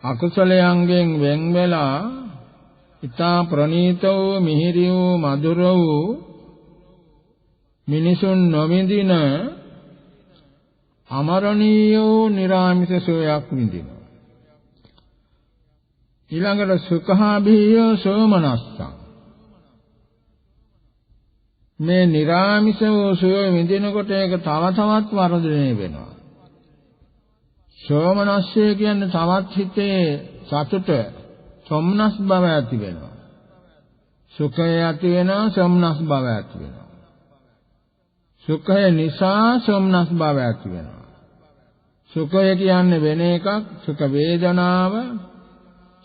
අකුසලයන්ගෙන් වෙන් වෙලා ඊතා ප්‍රණීත වූ මිහිරි වූ මధుර වූ මිනිසුන් නොවිඳින අමරණීය වූ නිරාමිස සුවයක් විඳිනවා. ඊළඟට සුඛාභීය සෝමනස්සං. මේ නිරාමිස වූ සුවය විඳිනකොට ඒක තව තවත් වර්ධනය වෙනවා. සෝමනස්සය කියන්නේ තවත් හිතේ සතුට සොම්නස් බව ඇති වෙනවා. සුඛය ඇති වෙනවා, සොම්නස් බව ඇති වෙනවා. සුඛය නිසා සොම්නස් බව ඇති වෙනවා. සුඛය කියන්නේ වෙන එකක්, සුඛ වේදනාව.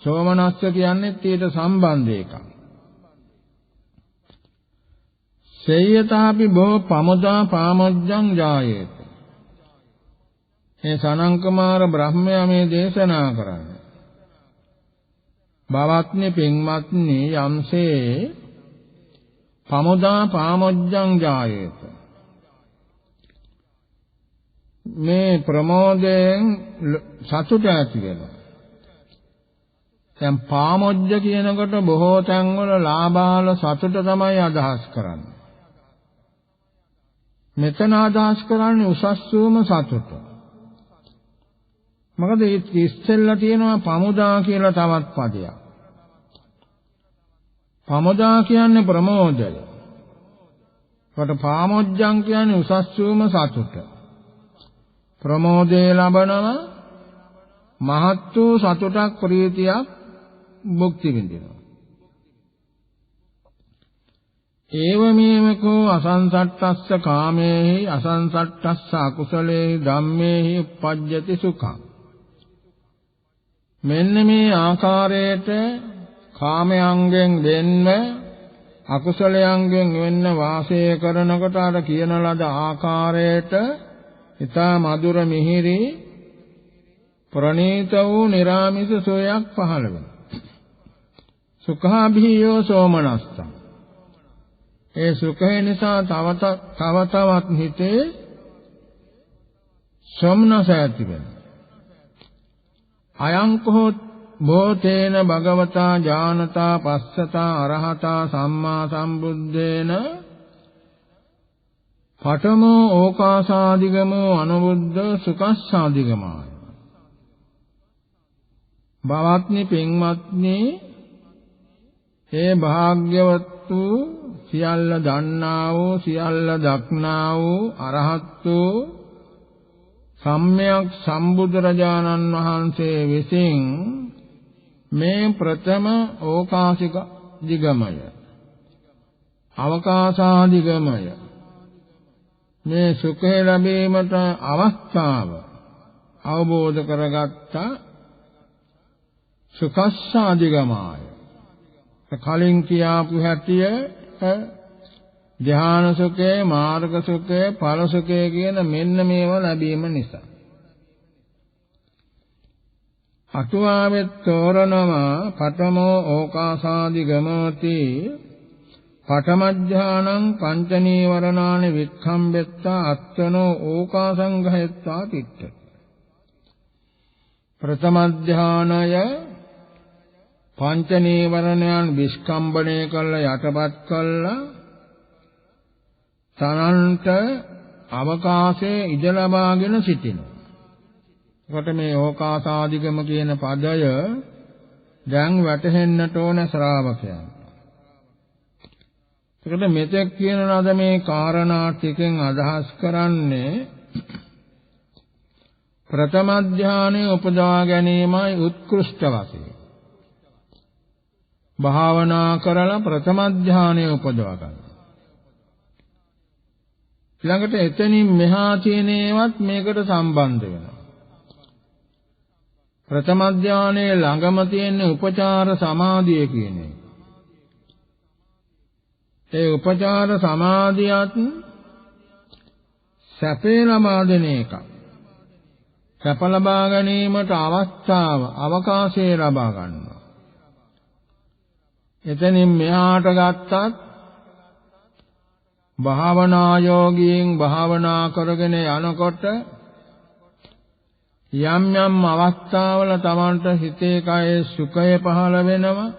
සෝමනස්ස කියන්නේ ඊට සම්බන්ධ එකක්. සේයතාපි බෝ පමදා පාමොජ්ජං ජායේත. මේ සනං කුමාර බ්‍රහ්මයා මේ දේශනා කරන්නේ. බවත්නි පින්වත්නි යම්සේ පමුදා පාමොජ්ජං ජායේත මේ ප්‍රමෝදයෙන් සතුට ඇති වෙනවා. දැන් පාමොජ්ජ කියනකොට බොහෝ තැන්වල ලාභාල සතුට තමයි අදහස් කරන්නේ. මෙතන අදහස් කරන්නේ උසස් වූම සතුට. මොකද ඉස්සෙල්ලා තියෙනවා පමුදා කියලා තවත් පදයක්. පමුදා කියන්නේ ප්‍රමෝදය. කොට පාමොජ්ජං කියන්නේ උසස් වූම සතුට. ප්‍රමෝදේ ලබනවා මහත් වූ සතුටක් ප්‍රීතියක් භුක්ති විඳිනවා. ඒවමේවකෝ අසංසට්ඨස්ස කාමේහි අසංසට්ඨස්ස අකුසලේහි ධම්මේහි uppajjati සුඛං. මෙන්න මේ ආකාරයට කාමයන්ගෙන් වෙන්න අකුසලයන්ගෙන් වෙන්න වාසය කරනකොට අර කියන ලද ආකාරයට ඊතා මధుර මිහිරි ප්‍රණීත වූ නිරාමිස සෝයක් පහළ වෙනවා. සුඛාභීයෝ සෝමනස්සං. ඒ සුඛය නිසා තව තවත් හිතේ සොම්නස ඇති වෙනවා. අයං කෝ බෝතේන භගවතා ඥානතා පස්සතා අරහතා සම්මා සම්බුද්දේන පඨමෝ ඕකාසාදිගමෝ අනුබුද්ධ සුඛස්සාදිගමාය. භවත්නි පින්වත්නි ඒ භාග්‍යවත් වූ සියල්ල දන්නා වූ සියල්ල දක්නා වූ අරහත් වූ සම්්‍යක් සම්බුදුරජාණන් වහන්සේ විසින් මේ ප්‍රථම ඕකාසික දිගමය අවකාශාදිගමය මේ සුඛය ලැබීමට අවස්ථාව අවබෝධ කරගත්ත සුඛස්සාදිගමාය. කලින් කියාපු හැටිය ධ්‍යාන සුඛය, මාර්ග සුඛය, ඵල සුඛය කියන මෙන්න මේවා ලැබීම නිසා. අටුවාවෙත් තෝරනවා පඨමෝ ඕකාසාදිගමෝති පඨම ඥානං පංච නීවරණානි වික්ඛම්බෙත්තා අත්තනෝ ඕකාසංඝයත්තා තිට්ඨ. ප්‍රථම ඥානය පංච නීවරණයන් විස්කම්බණය කළ යටපත් කළා තනන්ට අවකාශයේ ඉඩ ලබාගෙන සිටිනවා. කොට මේ ඕකාසාදිගම කියන පදය දැන් වැටහෙන්නට ඕන ශ්‍රාවකයන්. ඒකට මෙතෙක් කියන ලද මේ කාරණා ටිකෙන් අදහස් කරන්නේ ප්‍රථම ධානයේ උපදවා ගැනීමයි උත්කෘෂ්ඨ වශයෙන්. භාවනා කරලා ප්‍රථම ධානයේ උපදවා ගන්න. ඊළඟට එතනින් මෙහා තියෙන ඒවත් මේකට සම්බන්ධ වෙනවා. ප්‍රථම ධානයේ ළඟම තියෙන උපචාර සමාධිය කියන එක. ඒ උපචාර සමාධියත් සැපේ ලබා දෙන එකක්. සැප ලබා ගැනීමට අවස්ථාව අවකාශය ලබා ගන්නවා. එතනින් මෙහාට ගත්තත් භාවනා යෝගීන් භාවනා කරගෙන යනකොට යම් යම් අවස්ථාවල Tamanට හිතේ කයේ සුඛය පහළ වෙනවා,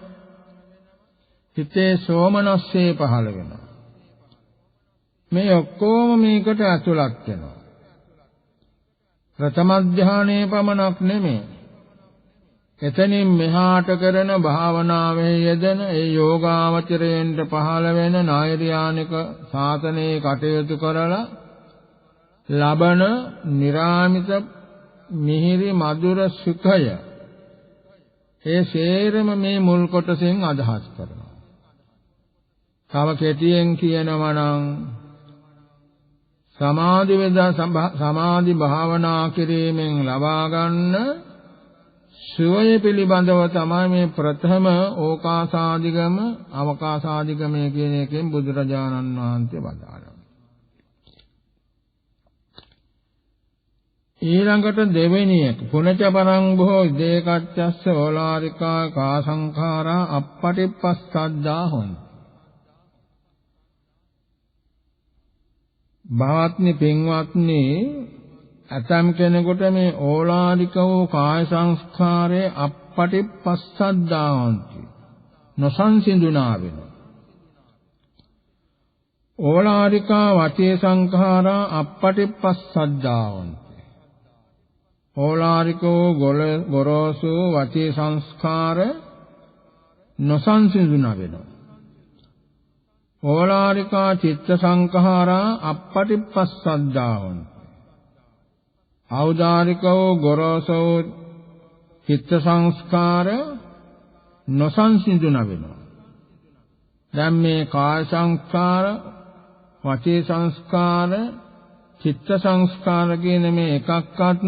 හිතේ සෝමනස්සේ පහළ වෙනවා. මේ ඔක්කොම මේකට ඇතුළත් වෙනවා. ප්‍රථම ධානයේ පමණක් නෙමෙයි. එතනින් මෙහාට කරන භාවනාවේ යෙදෙන ඒ යෝගාවචරයෙන්ට පහළ වෙන නෛර්යානික සාසනයේ කටයුතු කරලා ලබන නිරාමිත මිහිරි මధుර සුඛය ඒ සේරම මේ මුල් කොටසෙන් අදහස් කරනවා. තව කෙටියෙන් කියනවා නම් සමාධි භාවනා කිරීමෙන් ලබා ගන්න සුවය පිළිබඳව තමයි මේ ප්‍රථම ඕකාසාදිගම අවකාශාදිගමය කියන එකෙන් බුදුරජාණන් වහන්සේ වදාළා. ඊළඟට දෙවෙනි එක පුනච පරං භෝ දේකච්චස්ස ඕලාරිකා කා සංඛාරා අප්පටිපස්සද්දා හොන්ති. භාත්නි පින්වත්නි අතම් කෙනෙකුට මේ ඕලාරික වූ කාය සංස්කාරයේ අප්පටිපස්සද්දා හොන්ති නොසන්සිඳුනා වෙනවා. ඕලාරිකා වචේ සංඛාරා අප්පටිපස්සද්දා හොන්ති. ඕලාරිකෝ ගොරෝසු වචේ සංස්කාර නොසන්සිඳුන වෙනවා. ඕලාරිකා චිත්ත සංඛාරා අප්පටිපස්සද්දා හොන්ති. ඖදාරිකෝ ගොරෝසු චිත්ත සංස්කාර නොසන්සිඳුන වෙනවා. දැන් මේ කාය සංස්කාර, වචේ සංස්කාර, චිත්ත සංස්කාර කියන මේ එකක්වත්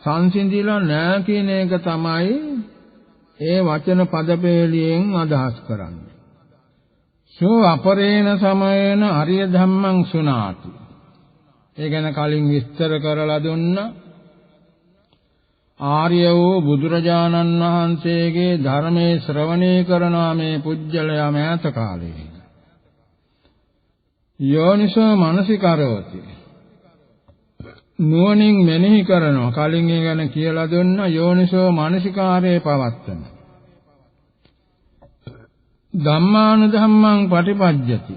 සංසිඳිලා නැහැ කියන එක තමයි ඒ වචන පදපේලියෙන් අදහස් කරන්නේ. සෝ අපරේණ සමයේන අරිය ධම්මං සුනාති. ඒ ගැන කලින් විස්තර කරලා දුන්නා. ආර්ය වූ බුදුරජාණන් වහන්සේගේ ධර්මයේ ශ්‍රවණය කරන මේ පුජ්‍යලයා මෑත කාලයේ යෝනිසෝ මනසිකරෝති නුවණින් මෙනෙහි කරනවා. කලින් ඒ ගැන කියලා දුන්නා. යෝනිසෝ මනසිකාරයේ පවත්තන ධම්මානුධම්මං පටිපජ්ජති.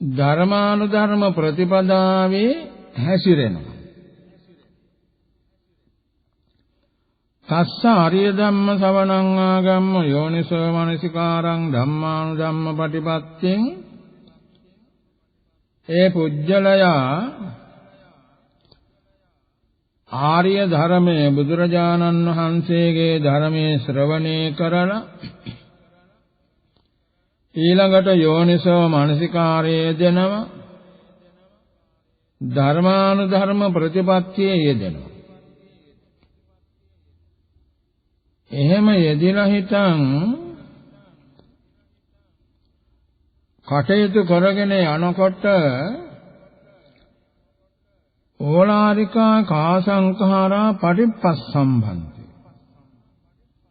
ධර්මානුධර්ම ප්‍රතිපදාවේ හැසිරෙනවා. තස්ස ආර්ය ධම්ම ශ්‍රවණං ආගම්ම යෝනිසෝ මනසිකාරං ධම්මානුධම්ම පටිපත්තිං. ඒ පුජ්‍යලයා ආර්ය ධර්මයේ බුදුරජාණන් වහන්සේගේ ධර්මයේ ශ්‍රවණය කරලා ඊළඟට යෝනිසෝ මනසිකාරයේ යෙදෙනවා. ධර්මානුධර්ම ප්‍රතිපත්තියේ යෙදෙනවා. එහෙම යෙදিলা හිටන් කටයුතු කරගෙන යනකොට ඕලාරිකා කා සංඛාරා පටිපස්සම්භන්ති.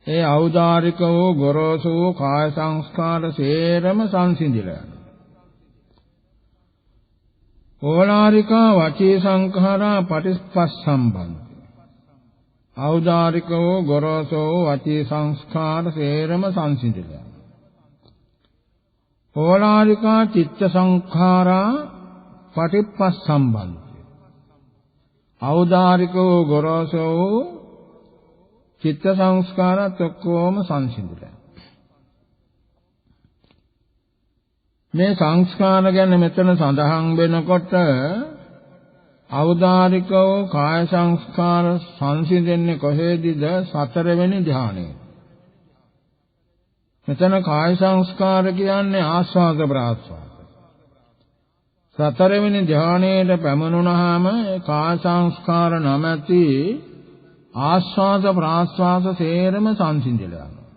ඒ ඖදාරික වූ ගොරෝසු වූ කාය සංස්කාර සේරම සංසිඳිලා යනවා. ඕලාරිකා වචී සංඛාරා පටිපස්සම්භන්ති. ඖදාරික වූ ගොරෝසු වූ වචී සංස්කාර සේරම සංසිඳිලා යනවා. ඕලාරිකා චිත්ත සංඛාරා පටිපස්සම්භන්ති. ඖදාරික වූ ගොරෝසු වූ චිත්ත සංස්කාරත් ඔක්කොම සංසිඳිලා. මේ සංස්කාර ගැන මෙතන සඳහන් වෙනකොට ඖදාරික වූ කාය සංස්කාර සංසිඳෙන්නේ කොහේදීද? සතරවෙනි ධ්‍යානයේ. මෙතන කාය සංස්කාර කියන්නේ ආස්වාද ප්‍රාස්වාද. සතරවෙනි ධ්‍යානයේ පැමුණුනහම කාය සංස්කාර නැමැති ආස්වාද ප්‍රාස්වාද සේරම සංසිඳිලා යනවා.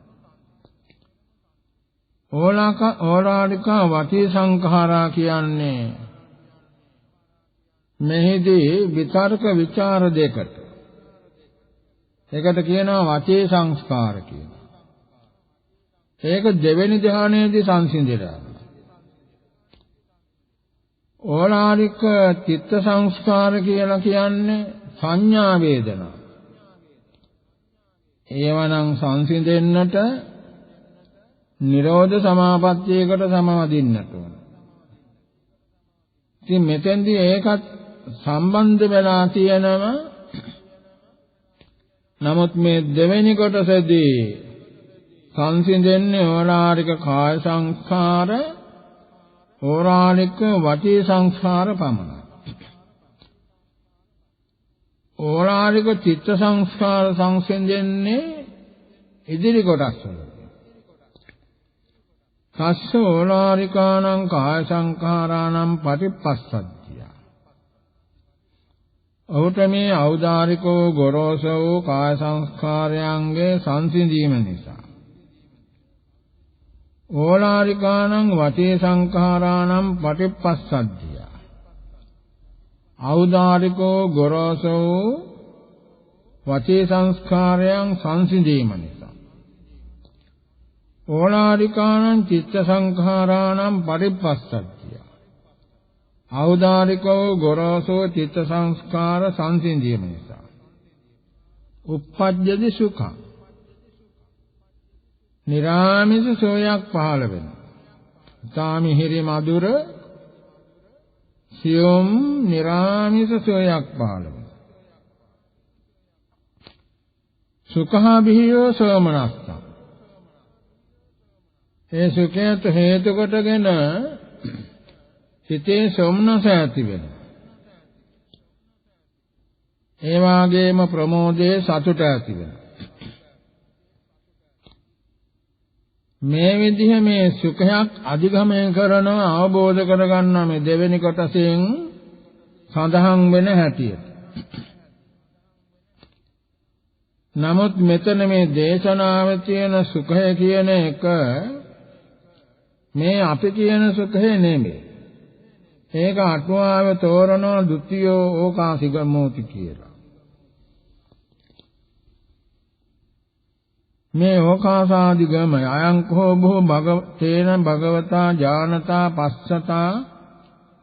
ඕලාරිකා වචී සංඛාරා කියන්නේ මෙහිදී විතර්ක විචාර දෙකට. ඒකට කියනවා වචී සංස්කාර කියලා. ඒක දෙවෙනි ධ්‍යානයේදී සංසිඳිලා. ඕලාරික චිත්ත සංස්කාර කියලා කියන්නේ සංඥා වේදනා. ඒවනම් සංසිඳෙන්නට නිරෝධ සමාපත්තියකට සමවදින්නට ඕන. ඉතින් මෙතෙන්දී ඒකත් සම්බන්ධ වෙලා තියෙනවා. නමුත් මේ දෙවෙනි කොටසදී සංසිඳෙන්නේ ඕලාරික කාය සංස්කාර, ඕලාරික වචී සංස්කාර පමණයි. ඕලාරික චිත්ත සංස්කාර සංසිඳෙන්නේ ඉදිරි කොටස් වල. තස්ස ඕලාරිකාණං කාය සංඛාරාණං පටිපස්සද්ධිය. ඔහුට මේ ඖදාරිකෝ ගොරෝසෝ කාය සංස්කාරයන්ගේ සංසිඳීම නිසා ඕලාරිකාණං වචේ සංඛාරාණං පටිපස්සද්ධිය. ඖදාරිකෝ ගොරෝසෝ වචී සංස්කාරයන් සංසිඳීම නිසා. ඕලාරිකාණං චිත්ත සංඛාරාණං පරිපස්සද්ධිය. ඖදාරිකෝ ගොරෝසෝ චිත්ත සංස්කාර සංසිඳීම නිසා. uppajjati සුඛං. නිරාමිස සෝයක් පහළ වෙනවා. තාමිහිරි මధుර සියොම් නිරාමිස සෝයක් පහළ වෙනවා. සුඛා බිහියෝ සෝමනස්සං. ඒ සුඛයට හේතු කොටගෙන සිතේ සොම්නස ඇති වෙනවා. ඒ වාගේම ප්‍රමෝදයේ සතුට ඇති වෙනවා. මේ විදිහ මේ සුඛයක් අධිගමනය කරනවා අවබෝධ කරගන්නා මේ දෙවෙනි කොටසෙන් සඳහන් වෙන හැටියට. නමුත් මෙතන මේ දේශනාවේ තියෙන සුඛය කියන එක මේ අපි කියන සුඛය නෙමෙයි. ඒක අටුවාවේ තෝරනවා ဒ ුතියෝ ඕකාසිගමෝති කියලා. මේ ඕකාසාදිගම අයං කෝ බෝ භගවතේන භගවතා ඥානතා පස්සතා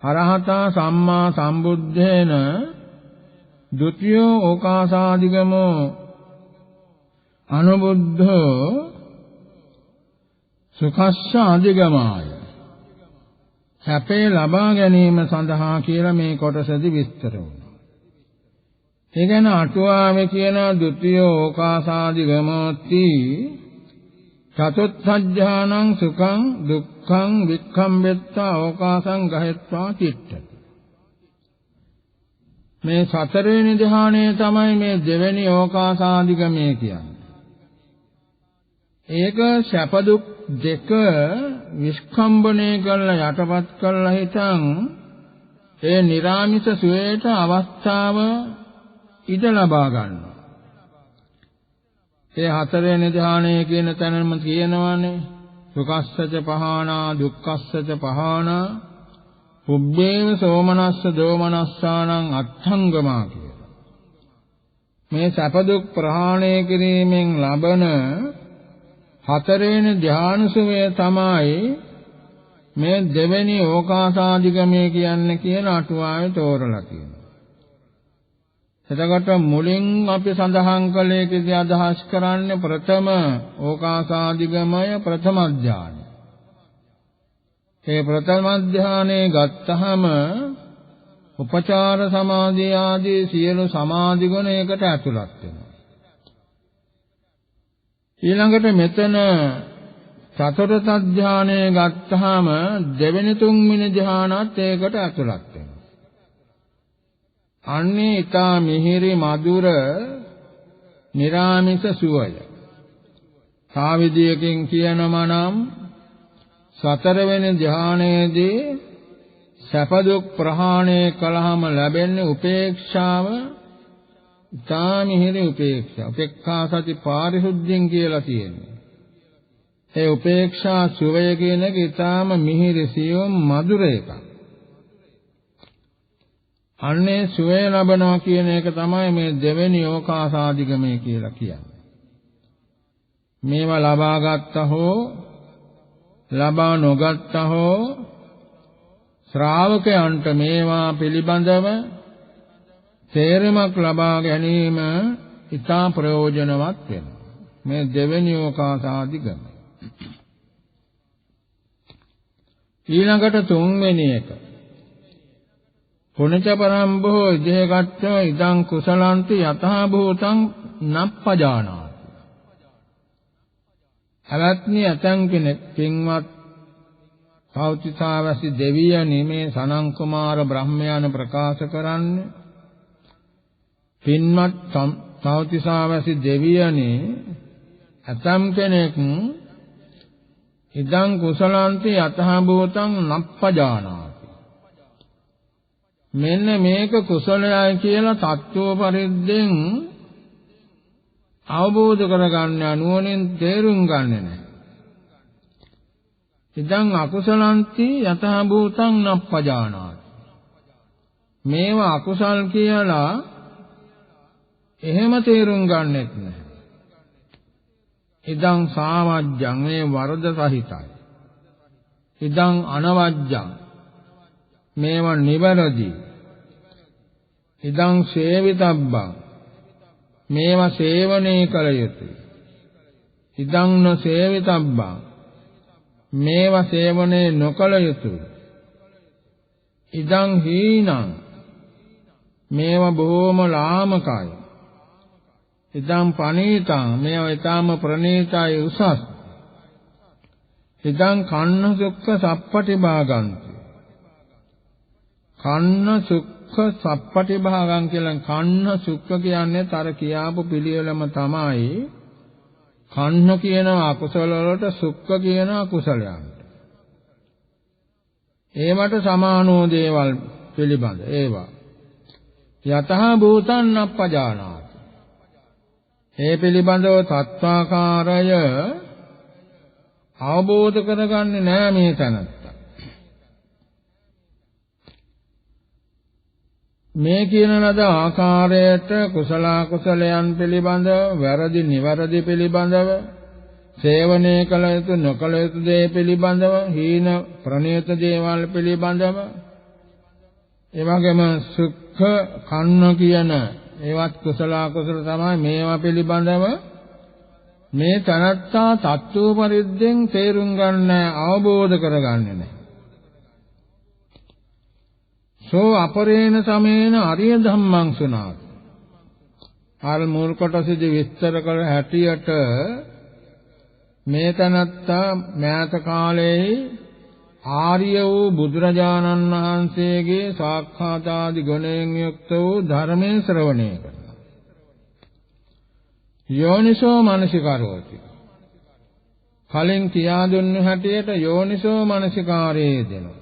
අරහතා සම්මා සම්බුද්දේන ဒ ුතියෝ ඕකාසාදිගමෝ අනුබුද්ධෝ සුඛස්ස අධිගමාය. සැපේ ලබා ගැනීම සඳහා කියලා මේ කොටසදී විස්තර වුණා. ඒ කියන්නේ අටුවාවේ කියන ဒ ුතියෝ ඕකාසාදිගමෝති චතුත්ථඥානං සුඛං දුක්ඛං වික්ඛම්බෙත්තා ඕකාසං ගහෙත්වා චිත්තති. මේ සතරවෙනි ධ්‍යානය තමයි මේ දෙවෙනි ඕකාසාදිගමය කියන්නේ. ඒක සැප දුක් දෙක විස්කම්බණය කරලා යටපත් කරලා හිටන් ඒ නිරාමිස සුවයට අවස්ථාව ඉඩ ලබා ගන්නවා. ඒ හතරවෙනි ධ්‍යානය කියන තැනම කියනවානේ සුඛස්සච පහානා දුක්ඛස්සච පහානා උබ්බේව සෝමනස්ස දෝමනස්සානං අත්ථංගමා කියලා. මේ සැප දුක් ප්‍රහාණය කිරීමෙන් ලබන හතරවෙනි ධ්‍යානසුවය තමයි මේ දෙවෙනි ඕකාසාදිගමය කියන්නේ කියන අටුවාවේ තෝරලා තියෙනවා. එතකොට මුලින් අපි සඳහන් කළේ කිසි අදහස් කරන්නේ ප්‍රථම ඕකාසාදිගමය ප්‍රථම ධ්‍යානය. ඒ ප්‍රථම ධ්‍යානයේ ගත්තහම උපචාර සමාධිය ආදී සියලු සමාධි ගුණ ඒකට ඇතුළත් වෙනවා. ඊළඟට මෙතන චතුර්ථ ධ්‍යානයේ ගත්තාම දෙවෙනි තුන්වෙනි ධ්‍යානත් ඒකට ඇතුළත් වෙනවා. අන්නේ ඊතා මිහිරි මధుර නිරාමිස සුවය. සාවිදියකින් කියනවා නම් සතරවෙනි ධ්‍යානයේදී සැප දුක් ප්‍රහාණය කළාම ලැබෙන්නේ උපේක්ෂාව. ඊතා මිහිරි උපේක්ෂා. උපේක්ඛා සති පාරිශුද්ධියෙන් කියලා තියෙනවා. ඒ උපේක්ෂා සුවය කියන එක ඊටාම මිහිරි සියුම් මధుර එකක්. අන්නේ සුවය ලබනවා කියන එක තමයි මේ දෙවෙනි ඕකාසාදිගමය කියලා කියන්නේ. මේවා ලබා ගත්තා හෝ ලබා නොගත්තා හෝ ශ්‍රාවකයන්ට මේවා පිළිබඳව තේරුමක් ලබා ගැනීම ඉතා ප්‍රයෝජනවත් වෙනවා. මේ දෙවෙනි ඕකාසාදිගම. ඊළඟට තුන්වෙනි එක. පුනච පරම්භෝ ඉදේකච්ඡ ඉදං කුසලන්ති යතහ භූතං නප්පජානාති. අවත්නි අතං කෙනෙක් පින්වත් පෞත්‍තිසාවසි දෙවියනි මේ සනං කුමාර බ්‍රහ්මයාන ප්‍රකාශ කරන්නේ පින්වත් පෞත්‍තිසාවසි දෙවියනි අතම් කෙනෙක් ඉදං කුසලන්ති යතහ භූතං නප්පජානාති. මෙන්න මේක කුසලයයි කියලා තත්ත්ව පරිද්දෙන් අවබෝධ කරගන්න නුවණින් තේරුම් ගන්නෙ නැහැ. ඉදං අකුසලන්ති යතහ භූතං නප්පජානාති. මේවා අකුසල් කියලා එහෙම තේරුම් ගන්නෙත් නැහැ. ඉදං සාමජ්ජං මේ වරද සහිතයි. ඉදං අනවජ්ජං මේවා නිවැරදි. ඉදං සේවිතබ්බං මේවා සේවනයේ කළ යුතුය. ඉදං නොසේවිතබ්බං මේවා සේවනයේ නොකළ යුතුය. ඉදං හීනං මේවා බොහෝම ලාමකයි. ඉදං පනීතං මේවා ඊටාම ප්‍රණීතයි උසස්. ඉදං කන්න සුක්ඛ සප්පටිභාගන්ති. කන්න සුක්ඛ සප්පටිභාගං කියලා කන්න සුක්ඛ කියන්නේ තර කියාපු පිළිවෙලම තමයි. කන්න කියන අකුසල වලට සුක්ඛ කියන කුසලයන්ට. ඒවට සමානෝ දේවල් පිළිබඳ ඒවා. යතහ භූතං අප්පජානාති. ඒ පිළිබඳව තත්වාකාරය අවබෝධ කරගන්නේ නැහැ මේ තැනත්තා. මේ කියන ලද ආකාරයට කුසල කුසලයන් පිළිබඳව වැරදි නිවැරදි පිළිබඳව සේවනය කළ යුතු නොකළ යුතු දේ පිළිබඳව හීන ප්‍රණීත දේවල් පිළිබඳව එවැගේම සුඛ කන්න කියන ඒවත් කුසල කුසල තමයි මේවා පිළිබඳව මේ තනත්තා තත්ත්ව පරිද්දෙන් තේරුම් ගන්න අවබෝධ කරගන්නේ නැහැ. සෝ අපරේණ සමේන අරිය ධම්මං සුනාති. ආල් මූල කොටසදී විස්තර කළ හැටියට මේ තනත්තා මෑත කාලයේ ආර්ය වූ බුදුරජාණන් වහන්සේගේ සාක්ෂාතාදි ගුණයෙන් යුක්ත වූ ධර්මයේ ශ්‍රවණය කරනවා. යෝනිසෝ මනසිකාරෝති. කලින් කියා දුන්නු හැටියට යෝනිසෝ මනසිකාරයේ දෙනවා.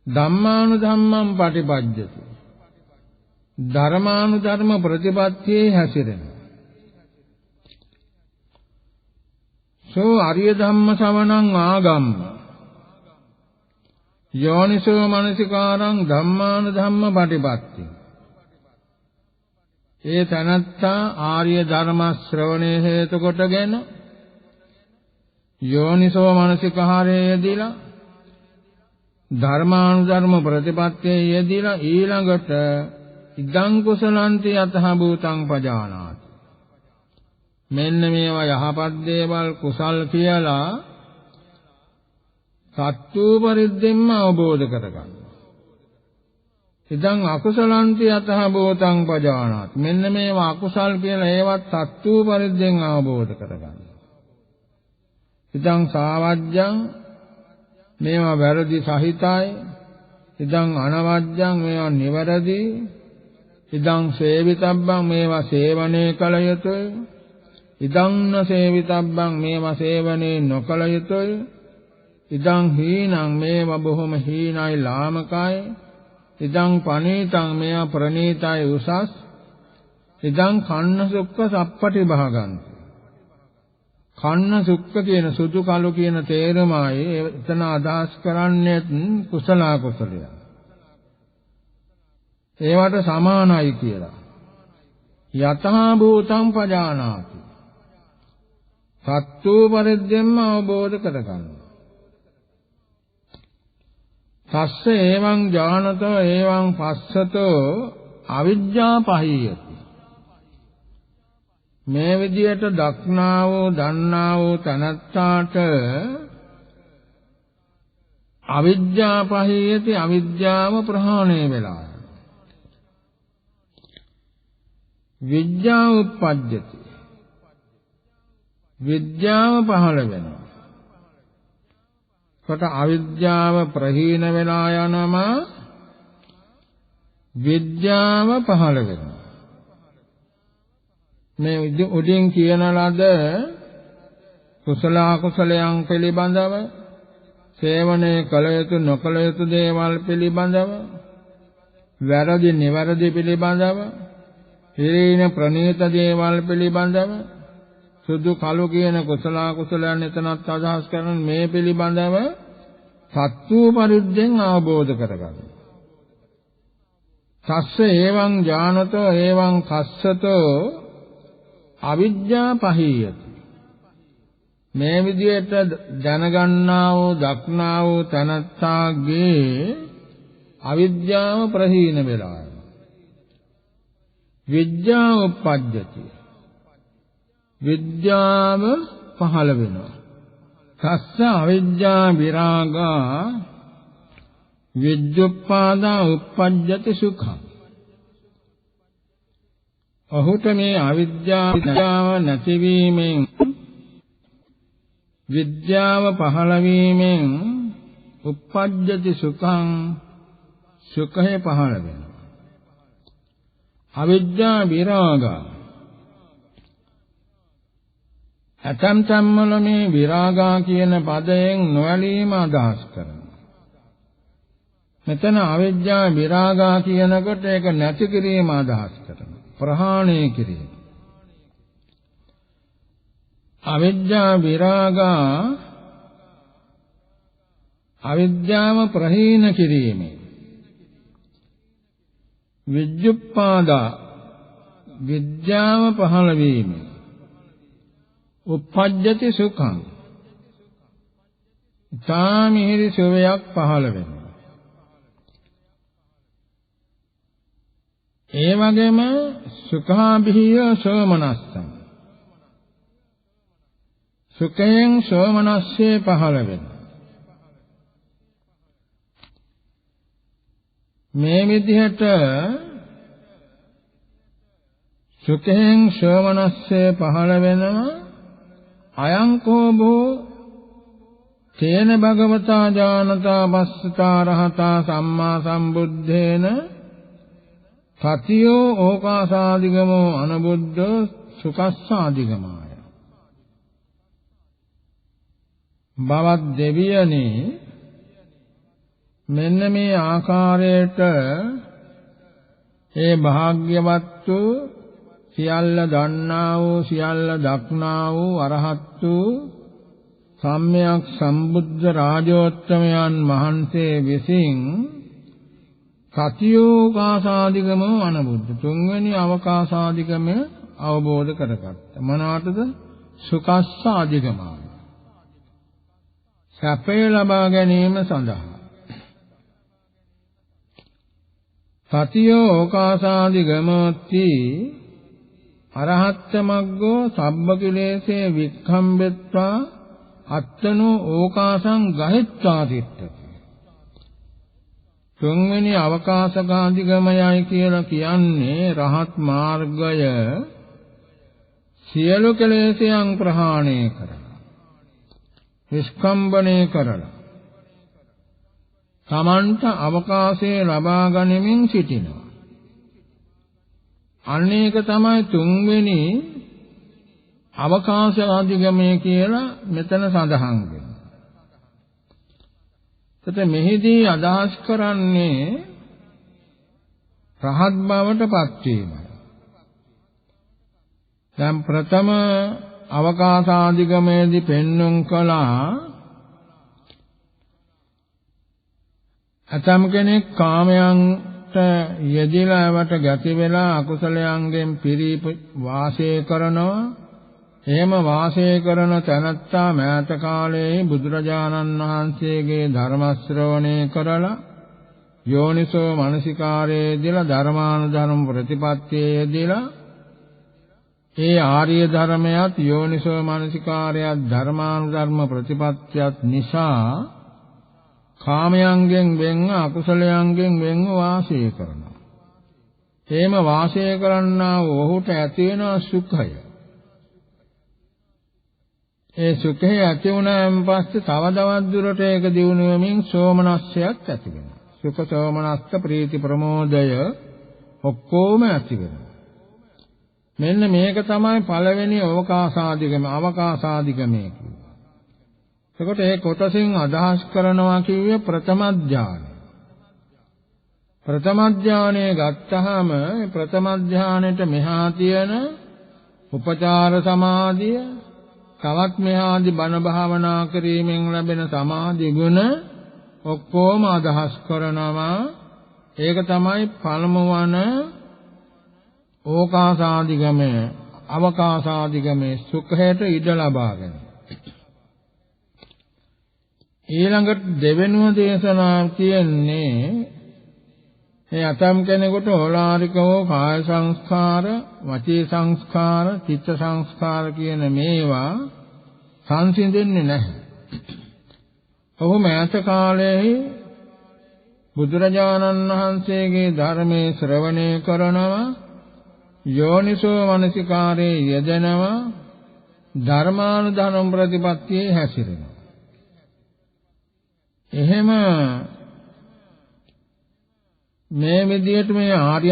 ධම්මානුධම්මං පටිපජ්ජති. ධර්මානුධර්ම ප්‍රතිපත්තියේ හැසිරෙනවා. සෝ අරිය ධම්ම ශ්‍රවණං ආගම්ම යෝනිසෝ මනසිකාරං ධම්මානුධම්ම පටිපත්ති. ඒ තනත්තා ආර්ය ධර්ම ශ්‍රවණය හේතු කොටගෙන යෝනිසෝ මනසිකාරයේ යෙදিলা ධර්මානුධර්ම ප්‍රතිපත්තියේ යෙදিলা ඊළඟට ඉදං කුසලන්ති යතහ භූතං පජානාති. මෙන්න මේවා යහපත් දේවල් කුසල් කියලා සත්‍ය පරිද්දෙන්ම අවබෝධ කරගන්න. ඉදං අකුසලන්ති යතහ භූතං පජානාති. මෙන්න මේවා අකුසල් කියලා ඒවත් සත්‍ය පරිද්දෙන් අවබෝධ කරගන්න. ඉදං සාවජ්ජං මේවා වැරදි සහිතයි. ඉදං අනවජ්ජං මේවා නිවැරදි. ඉදං සේවිතබ්බං මේවා සේවනයේ කළ යුතුය. ඉදං නසේවිතබ්බං මේවා සේවනයේ නොකළ යුතුය. ඉදං හීනං මේවා බොහොම හීනයි ලාමකයි. ඉදං පනීතං මේවා ප්‍රණීතයි උසස්. ඉදං කන්න සුක්ඛ සප්පටි භාගන්ති. කන්න සුක්ඛ කියන සුදු කළු කියන තේරුමයි එතන අදහස් කරන්නේ කුසල කුසලය. ඒවට සමානයි කියලා. යතහ භූතං පජානාති. සත්තු පරිද්දෙන්ම අවබෝධ කරගන්න. තස්ස එවං ඥානතෝ එවං පස්සතෝ අවිජ්ජා පහියති. මේ විදියට දක්නා වූ දන්නා වූ තනත්තාට අවිජ්ජා පහියති අවිජ්ජාව ප්‍රහාණය වෙලා විද්‍යාව උප්පජ්ජති. විද්‍යාව පහළ වෙනවා. කොට අවිද්‍යාව ප්‍රහීන වෙලා යනම විද්‍යාව පහළ වෙනවා. මේ උඩින් කියන ලද කුසල අකුසලයන් පිළිබඳව සේවනයේ කළ යුතු නොකළ යුතු දේවල් පිළිබඳව වැරදි නිවැරදි පිළිබඳව හීන ප්‍රණීත දේවල් පිළිබඳව සුදු කළු කියන කුසල කුසලයන් එතනත් අදහස් කරන මේ පිළිබඳව සත්‍ය පරිද්දෙන් අවබෝධ කරගන්න. තස්ස එවං ඥානතෝ එවං කස්සතෝ අවිජ්ජා පහීයති. මේ විදිහට දැනගන්නා වූ දක්නා වූ තනත්තාගේ අවිද්‍යාව ප්‍රහීන වෙලා විද්‍යා උප්පජ්ජති. විද්‍යාව පහළ වෙනවා. තස්ස අවිද්‍යා විරාගා විද්‍යුප්පාදා උප්පජ්ජති සුඛං. ඔහුට මේ අවිද්‍යාව නැතිවීමෙන් විද්‍යාව පහළ වීමෙන් උප්පජ්ජති සුඛං සුඛය පහළ වෙනවා. අවිද්‍යා විරාගා ඇතම් තම්මල මේ විරාගා කියන පදයෙන් නොඇලීම අදහස් කරනවා. මෙතන අවිද්‍යා විරාගා කියනකොට ඒක නැති කිරීම අදහස් කරනවා. ප්‍රහාණය කිරීම. අවිද්‍යා විරාගා අවිද්‍යාව ප්‍රහීන කිරීම. විද්‍යුප්පාදා විද්‍යාව පහළ වීම. උප්පජ්ජති සුඛං තාමිහිරි සුවයක් පහළ වෙනවා. ඒ වගේම සුඛාභිය සෝමනස්සං සුඛයෙන් සෝමනස්සේ පහළ වෙනවා. මේ විදිහට සුඛයෙන් සෝමනස්සේ පහළ වෙනවා. අයං කෝබෝ තේන භගවතා ඥානතා පස්සතා රහතා සම්මා සම්බුද්ධේන සතියෝ ඕකාසාදිගමෝ අනුබුද්ධෝ සුඛස්සාදිගමාය. බවත් දෙවියනි මෙන්න මේ ආකාරයට ඒ භාග්‍යවත් වූ සියල්ල දන්නා වූ සියල්ල දක්නා වූ අරහත් වූ සම්්‍යක් සම්බුද්ධ රාජෝත්තමයන් වහන්සේ විසින් සතියෝකාසාදිගම අනුබුද්ධ තුන්වෙනි අවකාශාදිගම අවබෝධ කරගත්ත. මොනවාටද? සුඛස්සාදිගමයි. සැපය ලබා ගැනීම සඳහා. සතියෝකාසාදිගමති අරහත් මග්ගෝ සබ්බ කිලේසේ වික්ඛම්බෙත්වා අත්තනෝ ඕකාසං ගහෙත්වා තිට්ඨති. තුන්වෙනි අවකාශකාන්තිගමයයි කියලා කියන්නේ රහත් මාර්ගය සියලු කෙලෙසයන් ප්‍රහාණය කරලා විස්කම්බණය කරලා තමන්ට අවකාශය ලබා ගනිමින් සිටිනවා. අනේක තමයි තුන්වෙනි අවකාශ අධිගමය කියලා මෙතන සඳහන් වෙනවා. එතකොට මෙහිදී අදහස් කරන්නේ රහත් බවට පත්වීමයි. දැන් ප්‍රථම අවකාශ අධිගමයේදී පෙන්වුම් කළා අතම් කෙනෙක් කාමයන්ට යෙදিলা වට ගති වෙලා අකුසලයන්ගෙන් පිරී වාසය කරනවා. එහෙම වාසය කරන තැනැත්තා මෑත කාලයේ බුදුරජාණන් වහන්සේගේ ධර්ම ශ්‍රවණය කරලා යෝනිසෝ මනසිකාරයේ දීලා ධර්මානුධර්ම ප්‍රතිපත්තියේ දීලා ඒ ආර්ය ධර්මයත් යෝනිසෝ මනසිකාරයත් ධර්මානුධර්ම ප්‍රතිපත්තියත් නිසා කාමයන්ගෙන් වෙන්ව අකුසලයන්ගෙන් වෙන්ව වාසය කරනවා. එහෙම වාසය කරන්නා ඔහුට ඇති වෙන සුඛය. ඒ සුඛය ඇති වුණාන් පස්සේ තවදවත් දුරට ඒක දියුණු වෙමින් සෝමනස්සයක් ඇති වෙනවා. සුඛ සෝමනස්ස ප්‍රීති ප්‍රමෝදය ඔක්කොම ඇති වෙනවා. මෙන්න මේක තමයි පළවෙනි අවකාශාදිගමේ කියන්නේ. එතකොට ඒ කොටසින් අදහස් කරනවා කිව්වේ ප්‍රථම ධානය. ප්‍රථම ධානය ගත්තාම ප්‍රථම ධානයට මෙහා තියෙන උපචාර සමාධිය තවත් මෙහාදී බණ භාවනා කිරීමෙන් ලැබෙන සමාධි ගුණ ඔක්කොම අදහස් කරනවා ඒක තමයි පළමු වන ඕකාසාදිගමය, අවකාශාදිගමේ සුඛයට ඉඩ ලබාගෙන. ඊළඟට දෙවෙනුව දේශනා කියන්නේ මේ අතම් කෙනෙකුට ඕලාරිකව කාය සංස්කාර, වචී සංස්කාර, චිත්ත සංස්කාර කියන මේවා සංසිඳෙන්නේ නැහැ. ඔහු මෑත කාලයේ බුදුරජාණන් වහන්සේගේ ධර්මයේ ශ්‍රවණය කරනවා, යෝනිසෝ මනසිකාරයේ යෙදෙනවා, ධර්මානුධර්ම ප්‍රතිපත්තියේ හැසිරෙනවා. එහෙම මේ විදියට මේ ආර්ය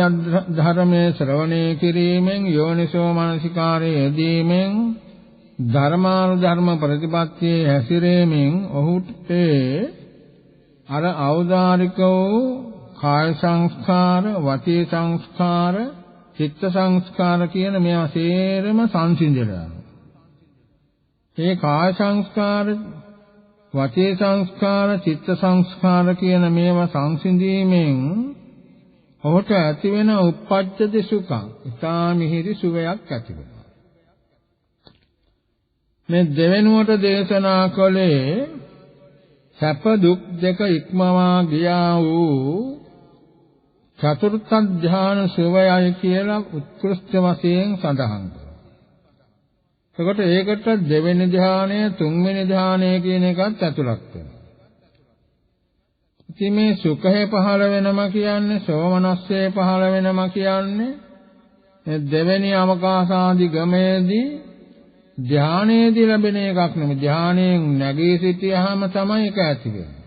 ධර්මයේ ශ්‍රවණය කිරීමෙන්, යෝනිසෝ මනසිකාරයේ යෙදීමෙන්, ධර්මානුධර්ම ප්‍රතිපත්තියේ හැසිරීමෙන් ඔහුට අර ඖදාරික වූ කාය සංස්කාර, වචී සංස්කාර, චිත්ත සංස්කාර කියන මේවා සේරම සංසිඳලා යනවා. ඒ කාය සංස්කාර, වචී සංස්කාර, චිත්ත සංස්කාර කියන මේවා සංසිඳීමෙන් ඔහුට ඇති වෙන උප්පජ්ජති සුඛං, ඊතා මිහිරි සුවයක් ඇති වෙනවා. මේ දෙවෙනුවට දේශනා කළේ සැප දුක් දෙක ඉක්මවා ගියා වූ චතුර්ථ ධ්‍යාන සුවයයි කියලා උත්කෘෂ්ඨ වශයෙන් සඳහන් කරනවා. එතකොට ඒකට දෙවෙනි ධ්‍යානය, තුන්වෙනි ධ්‍යානය කියන එකත් ඇතුළත් වෙනවා. ඉතින් මේ සුඛය පහළ වෙනවා කියන්නේ, සෝමනස්සේ පහළ වෙනවා කියන්නේ මේ දෙවෙනි අවකාශාදී ගමේදී ධානයේදී ලැබෙන එකක් නෙමෙයි. ධානයෙන් නැගී සිටියාම තමයි ඒක ඇති වෙන්නේ.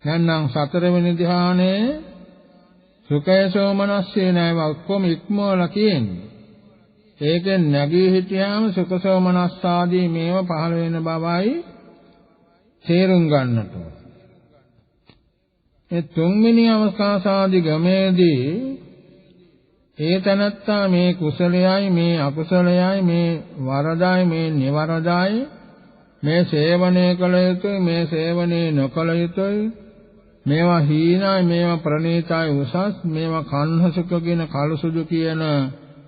නැත්නම් සතරවෙනි ධානයේ සුඛය සෝමනස්සේ නැව ඔක්කොම ඉක්මවලා කියන්නේ. ඒකෙන් නැගී හිටියාම සුඛ සෝමනස් ආදී මේව පහළ වෙන බවයි තේරුම් ගන්නට. ඒ තුන්වෙනි අවකාශාදී ගමේදී ඒ තනත්තා මේ කුසලයයි, මේ අකුසලයයි, මේ වරදයි, මේ නිවරදයි, මේ සේවනය කළ යුතුයි, මේ සේවනය නොකළ යුතුයි, මේවා හීනයි, මේවා ප්‍රණීතයි උසස්, මේවා කන්හසුක කියන කලසුදු කියන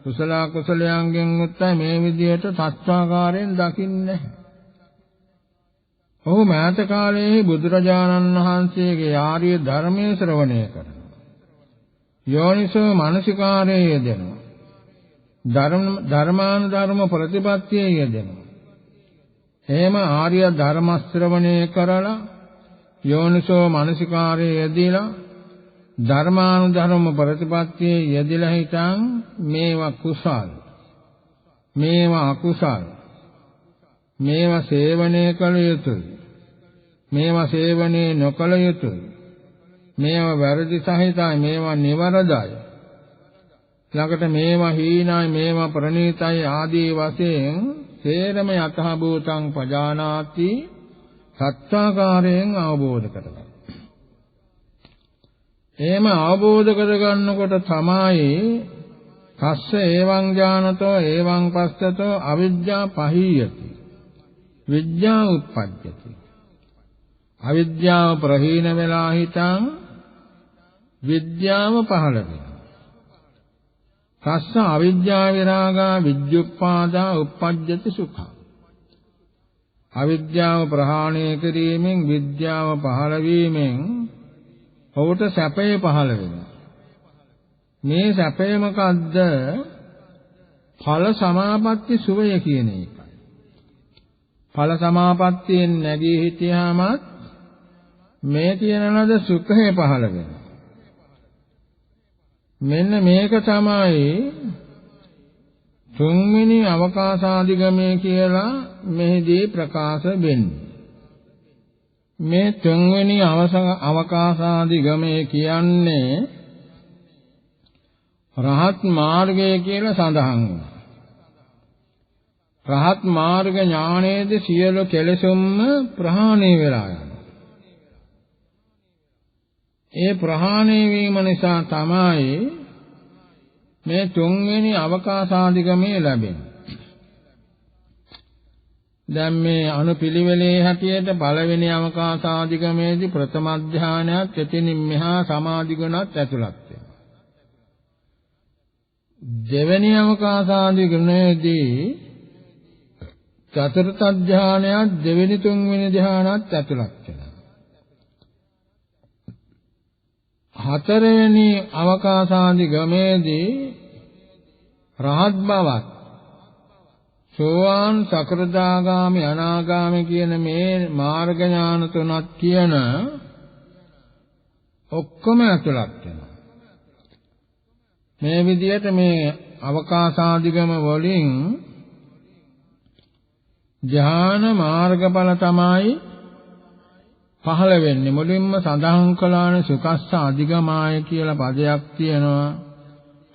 කුසල කුසලයන්ගෙන් උත්තර මේ විදිහට සත්‍යාකාරයෙන් දකින්නේ. ඔහු මෑත කාලයේ බුදුරජාණන් වහන්සේගේ ආර්ය ධර්මයේ ශ්‍රවණය කරනවා. යෝනිසෝ මනසිකාරයේ යෙදෙනවා. ධර්මානුධර්ම ප්‍රතිපත්තියේ යෙදෙනවා. එහෙම ආර්ය ධර්ම ශ්‍රවණය කරලා යෝනිසෝ මනසිකාරයේ යෙදিলা ධර්මානුධර්ම ප්‍රතිපත්තියේ යෙදিলা හිටන් මේවා කුසල්, මේවා අකුසල්, මේවා සේවනය කළ යුතුයි, මේවා සේවනය නොකළ යුතුයි, මේවා වැරදි සහිතයි, මේවා නිවරදයි, ළඟට මේවා හීනයි, මේවා ප්‍රණීතයි ආදී වශයෙන් සේරම යතහ භූතං පජානාති සත්‍යාකාරයෙන් අවබෝධ කරගන්න. එහෙම අවබෝධ කරගන්නකොට තමයි කස්ස එවං ඥානතෝ එවං පස්සතෝ අවිද්‍යා පහීයති, විද්‍යා උප්පජ්ජති. අවිද්‍යාව ප්‍රහීන වෙලා හිටන් විද්‍යාව පහළ වෙනවා. කස්ස අවිද්‍යා විරාගා විජ්ජුප්පාදා උප්පජ්ජති සුඛං. අවිද්‍යාව ප්‍රහාණය කිරීමෙන්, විද්‍යාව පහළ වීමෙන් ඔහුට සැපය පහළ වෙනවා. මේ සැපය මොකද්ද? ඵල සමාපatti සුවය කියන එකයි. ඵල සමාපත්තියෙන් නැගී හිටියාම මේ කියන ලද සුඛය පහළ වෙනවා. මෙන්න මේක තමයි තුන්වෙනි අවකාශාදිගමේ කියලා මෙහිදී ප්‍රකාශ වෙන්නේ. මේ තුන්වෙනි අවකාශාදිගමේ කියන්නේ රහත් මාර්ගය කියලා සඳහන් වෙනවා. රහත් මාර්ග ඥානයේදී සියලු කෙලෙසුම් ප්‍රහාණය වෙලා යනවා. ඒ ප්‍රහාණය වීම නිසා තමයි මේ තුන්වෙනි අවකාශාදිගමේ ලැබෙන්නේ. දැන් මේ අනුපිළිවෙලේ හැටියට පළවෙනි අවකාශාධිගමේදී ප්‍රථම ධානයත් එතනින් මෙහා සමාධි ගුණත් ඇතුළත් වෙනවා. දෙවෙනි අවකාශාධිගමේදී චතුර්ථ ධානයත් දෙවෙනි තුන්වෙනි ධානයත් ඇතුළත් වෙනවා. හතරවෙනි අවකාශාධිගමේදී රහත් බවත් සෝවාන් සකෘදාගාමි අනාගාමි කියන මේ මාර්ග ඥාන තුනක් කියන ඔක්කොම ඇතුළත් වෙනවා. මේ විදිහට මේ අවකාශාධිගම වලින් ඥාන මාර්ගඵල තමයි පහළ වෙන්නේ. මුලින්ම සඳහන් කළානේ සුකස්ස අධිගමාය කියලා පදයක් තියෙනවා.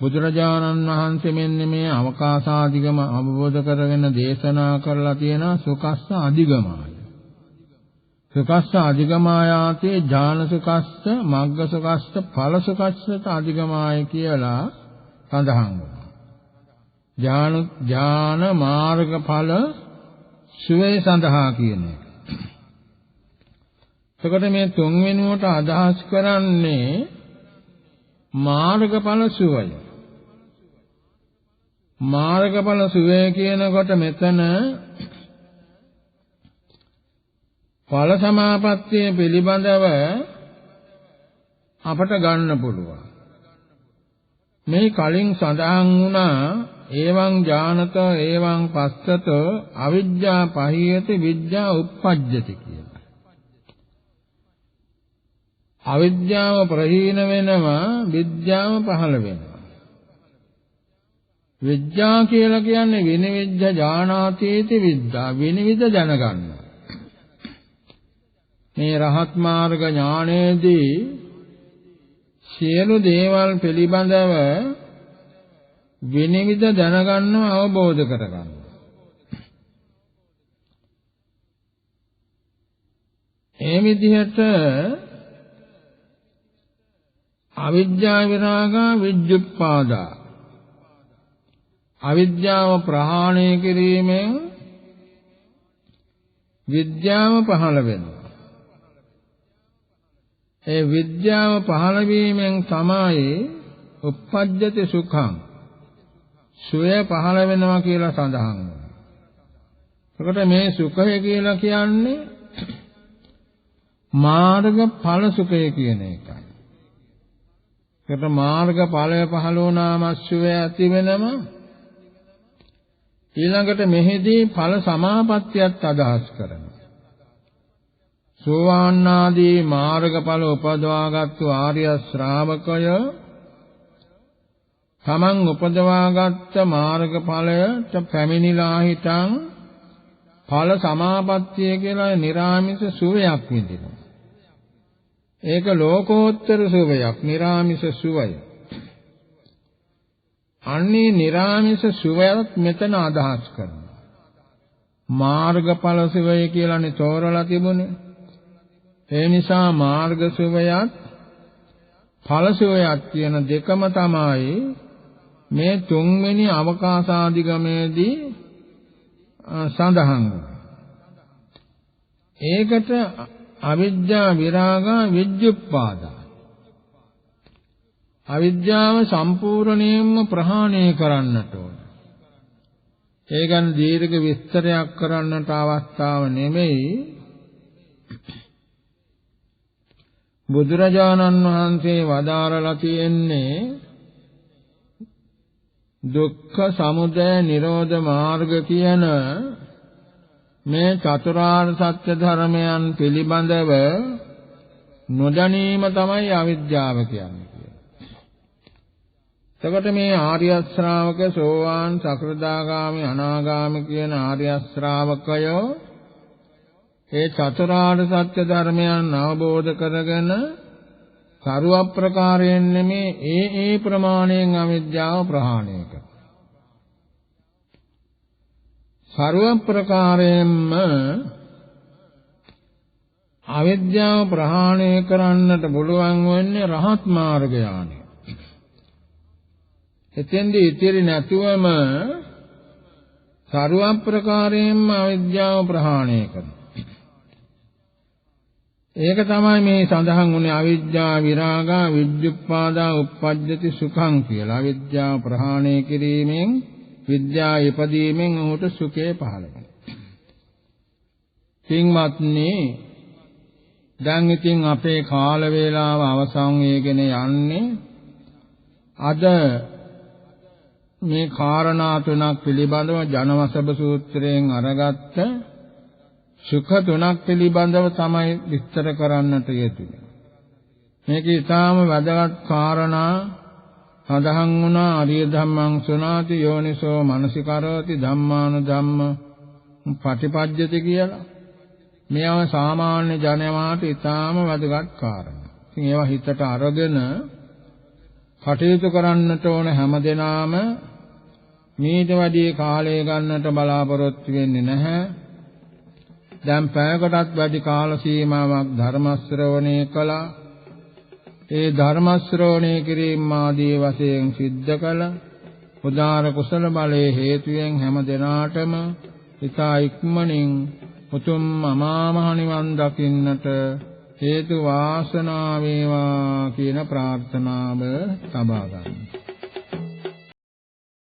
බුදුරජාණන් වහන්සේ මෙන්න මේ අවකාශාධිගම අවබෝධ කරගෙන දේශනා කරලා තියෙනවා සුකස්ස අධිගමාය. සුකස්ස අධිගමායාතේ ඥාන සුකස්ස, මග්ග සුකස්ස, ඵල සුකස්ස අධිගමාය කියලා සඳහන් වෙනවා. ඥාන මාර්ගඵල සුවේ සඳහා කියන එක. එතකොට මේ තුන්වෙනුවට අදහස් කරන්නේ මාර්ගඵල සුවය. මාර්ගඵල සුවය කියනකොට මෙතන ඵල සමාපත්තිය පිළිබඳව අපට ගන්න පුළුවන්. මේ කලින් සඳහන් වුණා එවං ඥානත එවං පස්සත අවිජ්ජා පහියති විද්‍යා උප්පජ්ජති කියලා. අවිද්‍යාව ප්‍රහීන වෙනවා විද්‍යාව පහළ වෙනවා. විද්‍යා කියලා කියන්නේ විනිවිද්ද ඥානාතීති විද්‍යා විනිවිද දැනගන්න. මේ රහත් මාර්ග ඥානයේදී සියලු දේවල් පිළිබඳව විනිවිද දැනගන්නව අවබෝධ කරගන්න. ඒ විදිහට අවිද්‍යා විරාගා විජ්ජුප්පාදා අවිද්‍යාව ප්‍රහාණය කිරීමෙන් විද්‍යාව පහළ වෙනවා. ඒ විද්‍යාව පහළ වීමෙන් තමයි උප්පජ්ජති සුඛං සුවය පහළ වෙනවා කියලා සඳහන් වෙනවා. එතකොට මේ සුඛය කියලා කියන්නේ මාර්ග ඵල සුඛය කියන එකයි. ඒකට මාර්ග ඵලය පහළ වුණාම සුවය ඇති වෙනම ඊළඟට මෙහිදී ඵල සමාපත්තියත් අදහස් කරනවා. සෝවාන් ආදී මාර්ගඵල උපදවාගත්තු ආර්ය ශ්‍රාවකය තමන් උපදවාගත්ත මාර්ගඵලයට පැමිණිලා හිටන් ඵල සමාපත්තිය කියලා නිර්ආමිෂ සුවයක් විඳිනවා. ඒක ලෝකෝත්තර සුවයක්, නිර්ආමිෂ සුවය. අන්නේ නිර්ආමිෂ සුවයත් මෙතන අදහස් කරනවා. මාර්ගඵල සුවය කියලානේ තෝරලා තිබුණේ. ඒ නිසා මාර්ග සුවයත් ඵල සුවයත් කියන දෙකම තමයි මේ තුන්වෙනි අවකාශාධිගමේදී සඳහන් වෙන්නේ. ඒකට අවිද්‍යා විරාගා විජ්ජුප්පාදා අවිද්‍යාව සම්පූර්ණයෙන්ම ප්‍රහාණය කරන්නට ඕන. ඒ ගැන දීර්ඝ විස්තරයක් කරන්නට අවස්ථාව නෙමෙයි. බුදුරජාණන් වහන්සේ වදාරලා තියෙන්නේ දුක්ඛ සමුදය නිරෝධ මාර්ග කියන මේ චතුරාර්ය සත්‍ය ධර්මයන් පිළිබඳව නොදැනීම තමයි අවිද්‍යාව කියන්නේ. එතකොට මේ ආර්ය ශ්‍රාවක සෝවාන් සකෘදාගාමි අනාගාමි කියන ආර්ය ශ්‍රාවකයෝ ඒ චතුරාර්ය සත්‍ය ධර්මයන් අවබෝධ කරගෙන සරුව ප්‍රකාරයෙන් නෙමේ ඒ ප්‍රමාණයෙන් අවිද්‍යාව ප්‍රහාණය කරනවා. සරුව ප්‍රකාරයෙන්ම අවිද්‍යාව ප්‍රහාණය කරන්නට පුළුවන් වෙන්නේ රහත් මාර්ගයයි. එතෙන්දී ඉතිරි නැතුවම සර්ව ප්‍රකාරයෙන්ම අවිද්‍යාව ප්‍රහාණය කරනවා. ඒක තමයි මේ සඳහන් වුණේ අවිද්‍යා විරාගා විද්‍යුප්පාදා uppajjati සුඛං කියලා. අවිද්‍යාව ප්‍රහාණය කිරීමෙන් විද්‍යාව ඉපදීමෙන් ඔහුට සුඛය පහළ වෙනවා. පින්වත්නි, දැන් ඉතින් අපේ කාල වේලාව අවසන් වෙගෙන යන්නේ. අද මේ කාරණා තුනක් පිළිබඳව ජනවසබ සූත්‍රයෙන් අරගත්ත සුඛ තුනක් පිළිබඳව තමයි විස්තර කරන්නට යෙදුනේ. මේක ඊටාම වැදගත් කාරණා සඳහන් වුණා. අරිය ධම්මං සුනාති යෝනිසෝ මනසිකරෝති ධම්මානුධම්ම පටිපජ්ජති කියලා. මේව සාමාන්‍ය ජනයාට ඊටාම වැදගත් කාරණා. ඉතින් ඒවා හිතට අරගෙන කටයුතු කරන්නට ඕන හැමදෙනාම මීට වැඩි කාලය ගන්නට බලාපොරොත්තු වෙන්නේ නැහැ. දැන් පැයකටත් වැඩි කාල සීමාවක් ධර්ම ශ්‍රවණය කළා. ඒ ධර්ම ශ්‍රවණය කිරීම ආදී වශයෙන් සිද්ධ කළ උදාර කුසල බලයේ හේතුයෙන් හැම දිනාටම ඉතා ඉක්මනින් උතුම් අමා මහ නිවන් දකින්නට හේතු වාසනා වේවා කියන ප්‍රාර්ථනාව තබා ගන්න.